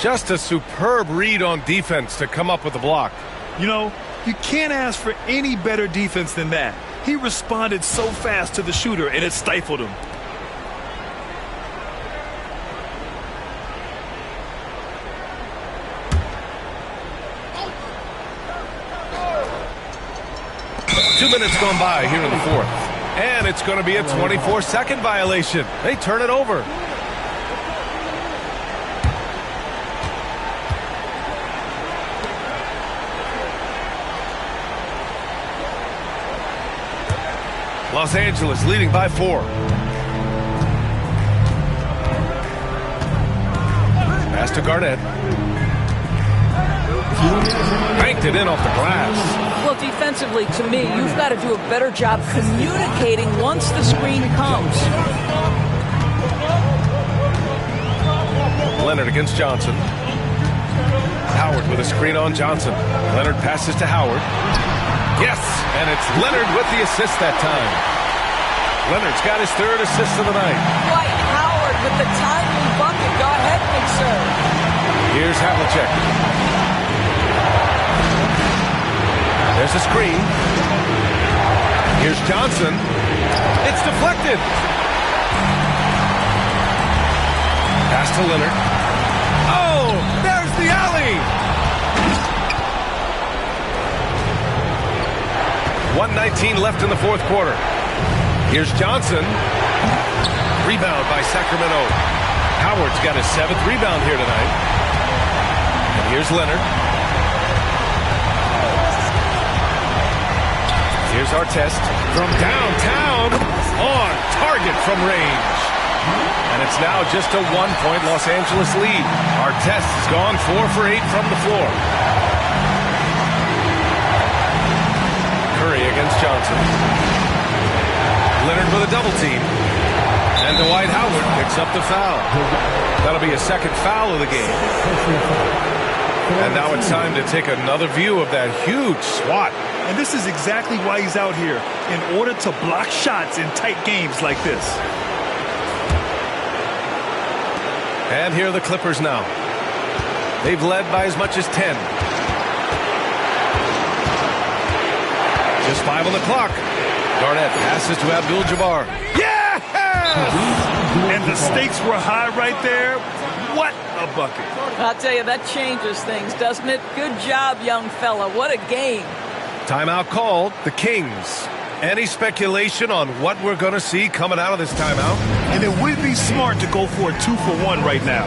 [SPEAKER 1] Just a superb read on defense to come up with the block.
[SPEAKER 3] You know, You can't ask for any better defense than that. He responded so fast to the shooter, and it stifled him.
[SPEAKER 1] Two minutes gone by here in the fourth. And it's going to be a 24-second violation. They turn it over. Los Angeles leading by 4. Pass to Garnett. Banked it in off the glass.
[SPEAKER 11] Well, defensively, to me, you've got to do a better job communicating once the screen comes.
[SPEAKER 1] Leonard against Johnson. Howard with a screen on Johnson. Leonard passes to Howard. Yes, and it's Leonard with the assist that time. Leonard's got his 3rd assist of the night.
[SPEAKER 11] Dwight Howard with the timely bucket. Go ahead, big sir.
[SPEAKER 1] Here's Havlicek. There's a screen. Here's Johnson. It's deflected. Pass to Leonard. Oh, there's the alley. 1:19 left in the fourth quarter. Here's Johnson. Rebound by Sacramento. Howard's got his 7th rebound here tonight. And here's Leonard. Here's Artest from downtown on target from range. And it's now just a 1-point Los Angeles lead. Artest has gone 4 for 8 from the floor. Curry against Johnson. Leonard with a double team. And Dwight Howard picks up the foul. That'll be a 2nd foul of the game. And now it's time to take another view of that huge swat.
[SPEAKER 3] And this is exactly why he's out here, in order to block shots in tight games like this.
[SPEAKER 1] And here are the Clippers now. They've led by as much as 10. Just 5 on the clock. Garnett passes to Abdul-Jabbar.
[SPEAKER 3] Yes! And the stakes were high right there. What a bucket.
[SPEAKER 11] I'll tell you, that changes things, doesn't it? Good job, young fella. What a game.
[SPEAKER 1] Timeout called, the Kings. Any speculation on what we're going to see coming out of this timeout?
[SPEAKER 3] And it would be smart to go for a 2-for-1 right now.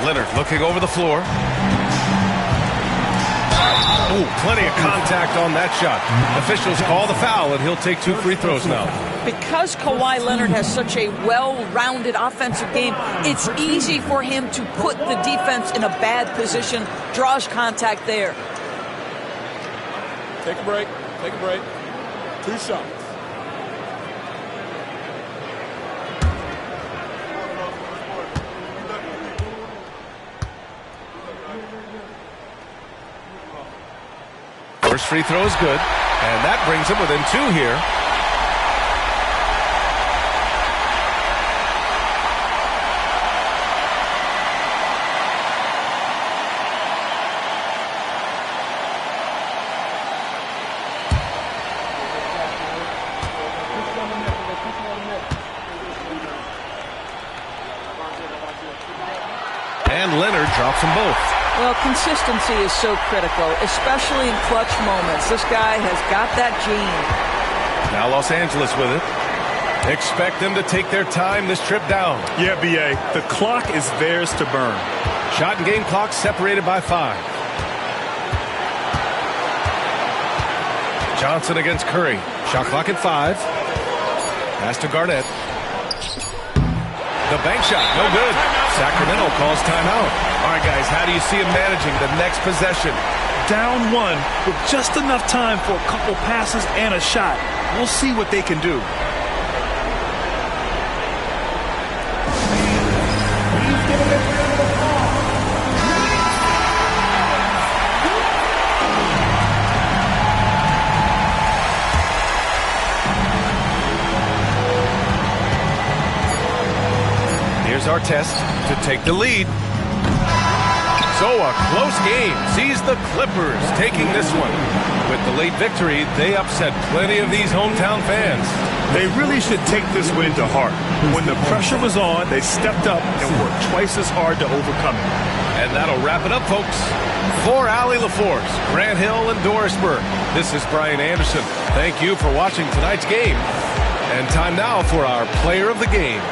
[SPEAKER 1] Leonard looking over the floor. Ooh, plenty of contact on that shot. Officials call the foul, and he'll take 2 free throws now.
[SPEAKER 11] Because Kawhi Leonard has such a well-rounded offensive game, it's easy for him to put the defense in a bad position, draws contact there.
[SPEAKER 6] Take a break. Take a break. 2 shots.
[SPEAKER 1] First free throw is good, and that brings him within 2 here. And Leonard drops them both.
[SPEAKER 11] Well, consistency is so critical, especially in clutch moments. This guy has got that gene.
[SPEAKER 1] Now Los Angeles with it. Expect them to take their time this trip down.
[SPEAKER 3] Yeah, B.A., the clock is theirs to burn.
[SPEAKER 1] Shot and game clock separated by 5. Johnson against Curry. Shot clock at 5. Pass to Garnett. The bank shot, no good. Sacramento calls timeout. All right, guys, how do you see him managing the next possession?
[SPEAKER 3] Down 1 with just enough time for a couple passes and a shot. We'll see what they can do.
[SPEAKER 5] Please give a big
[SPEAKER 1] Here's our test to take the lead. So a close game sees the Clippers taking this one. With the late victory, they upset plenty of these hometown fans.
[SPEAKER 3] They really should take this win to heart. When the pressure was on, they stepped up and worked twice as hard to overcome it.
[SPEAKER 1] And that'll wrap it up, folks. For Allie LaForce, Grant Hill, and Dorisburg, this is Brian Anderson. Thank you for watching tonight's game. And time now for our player of the game.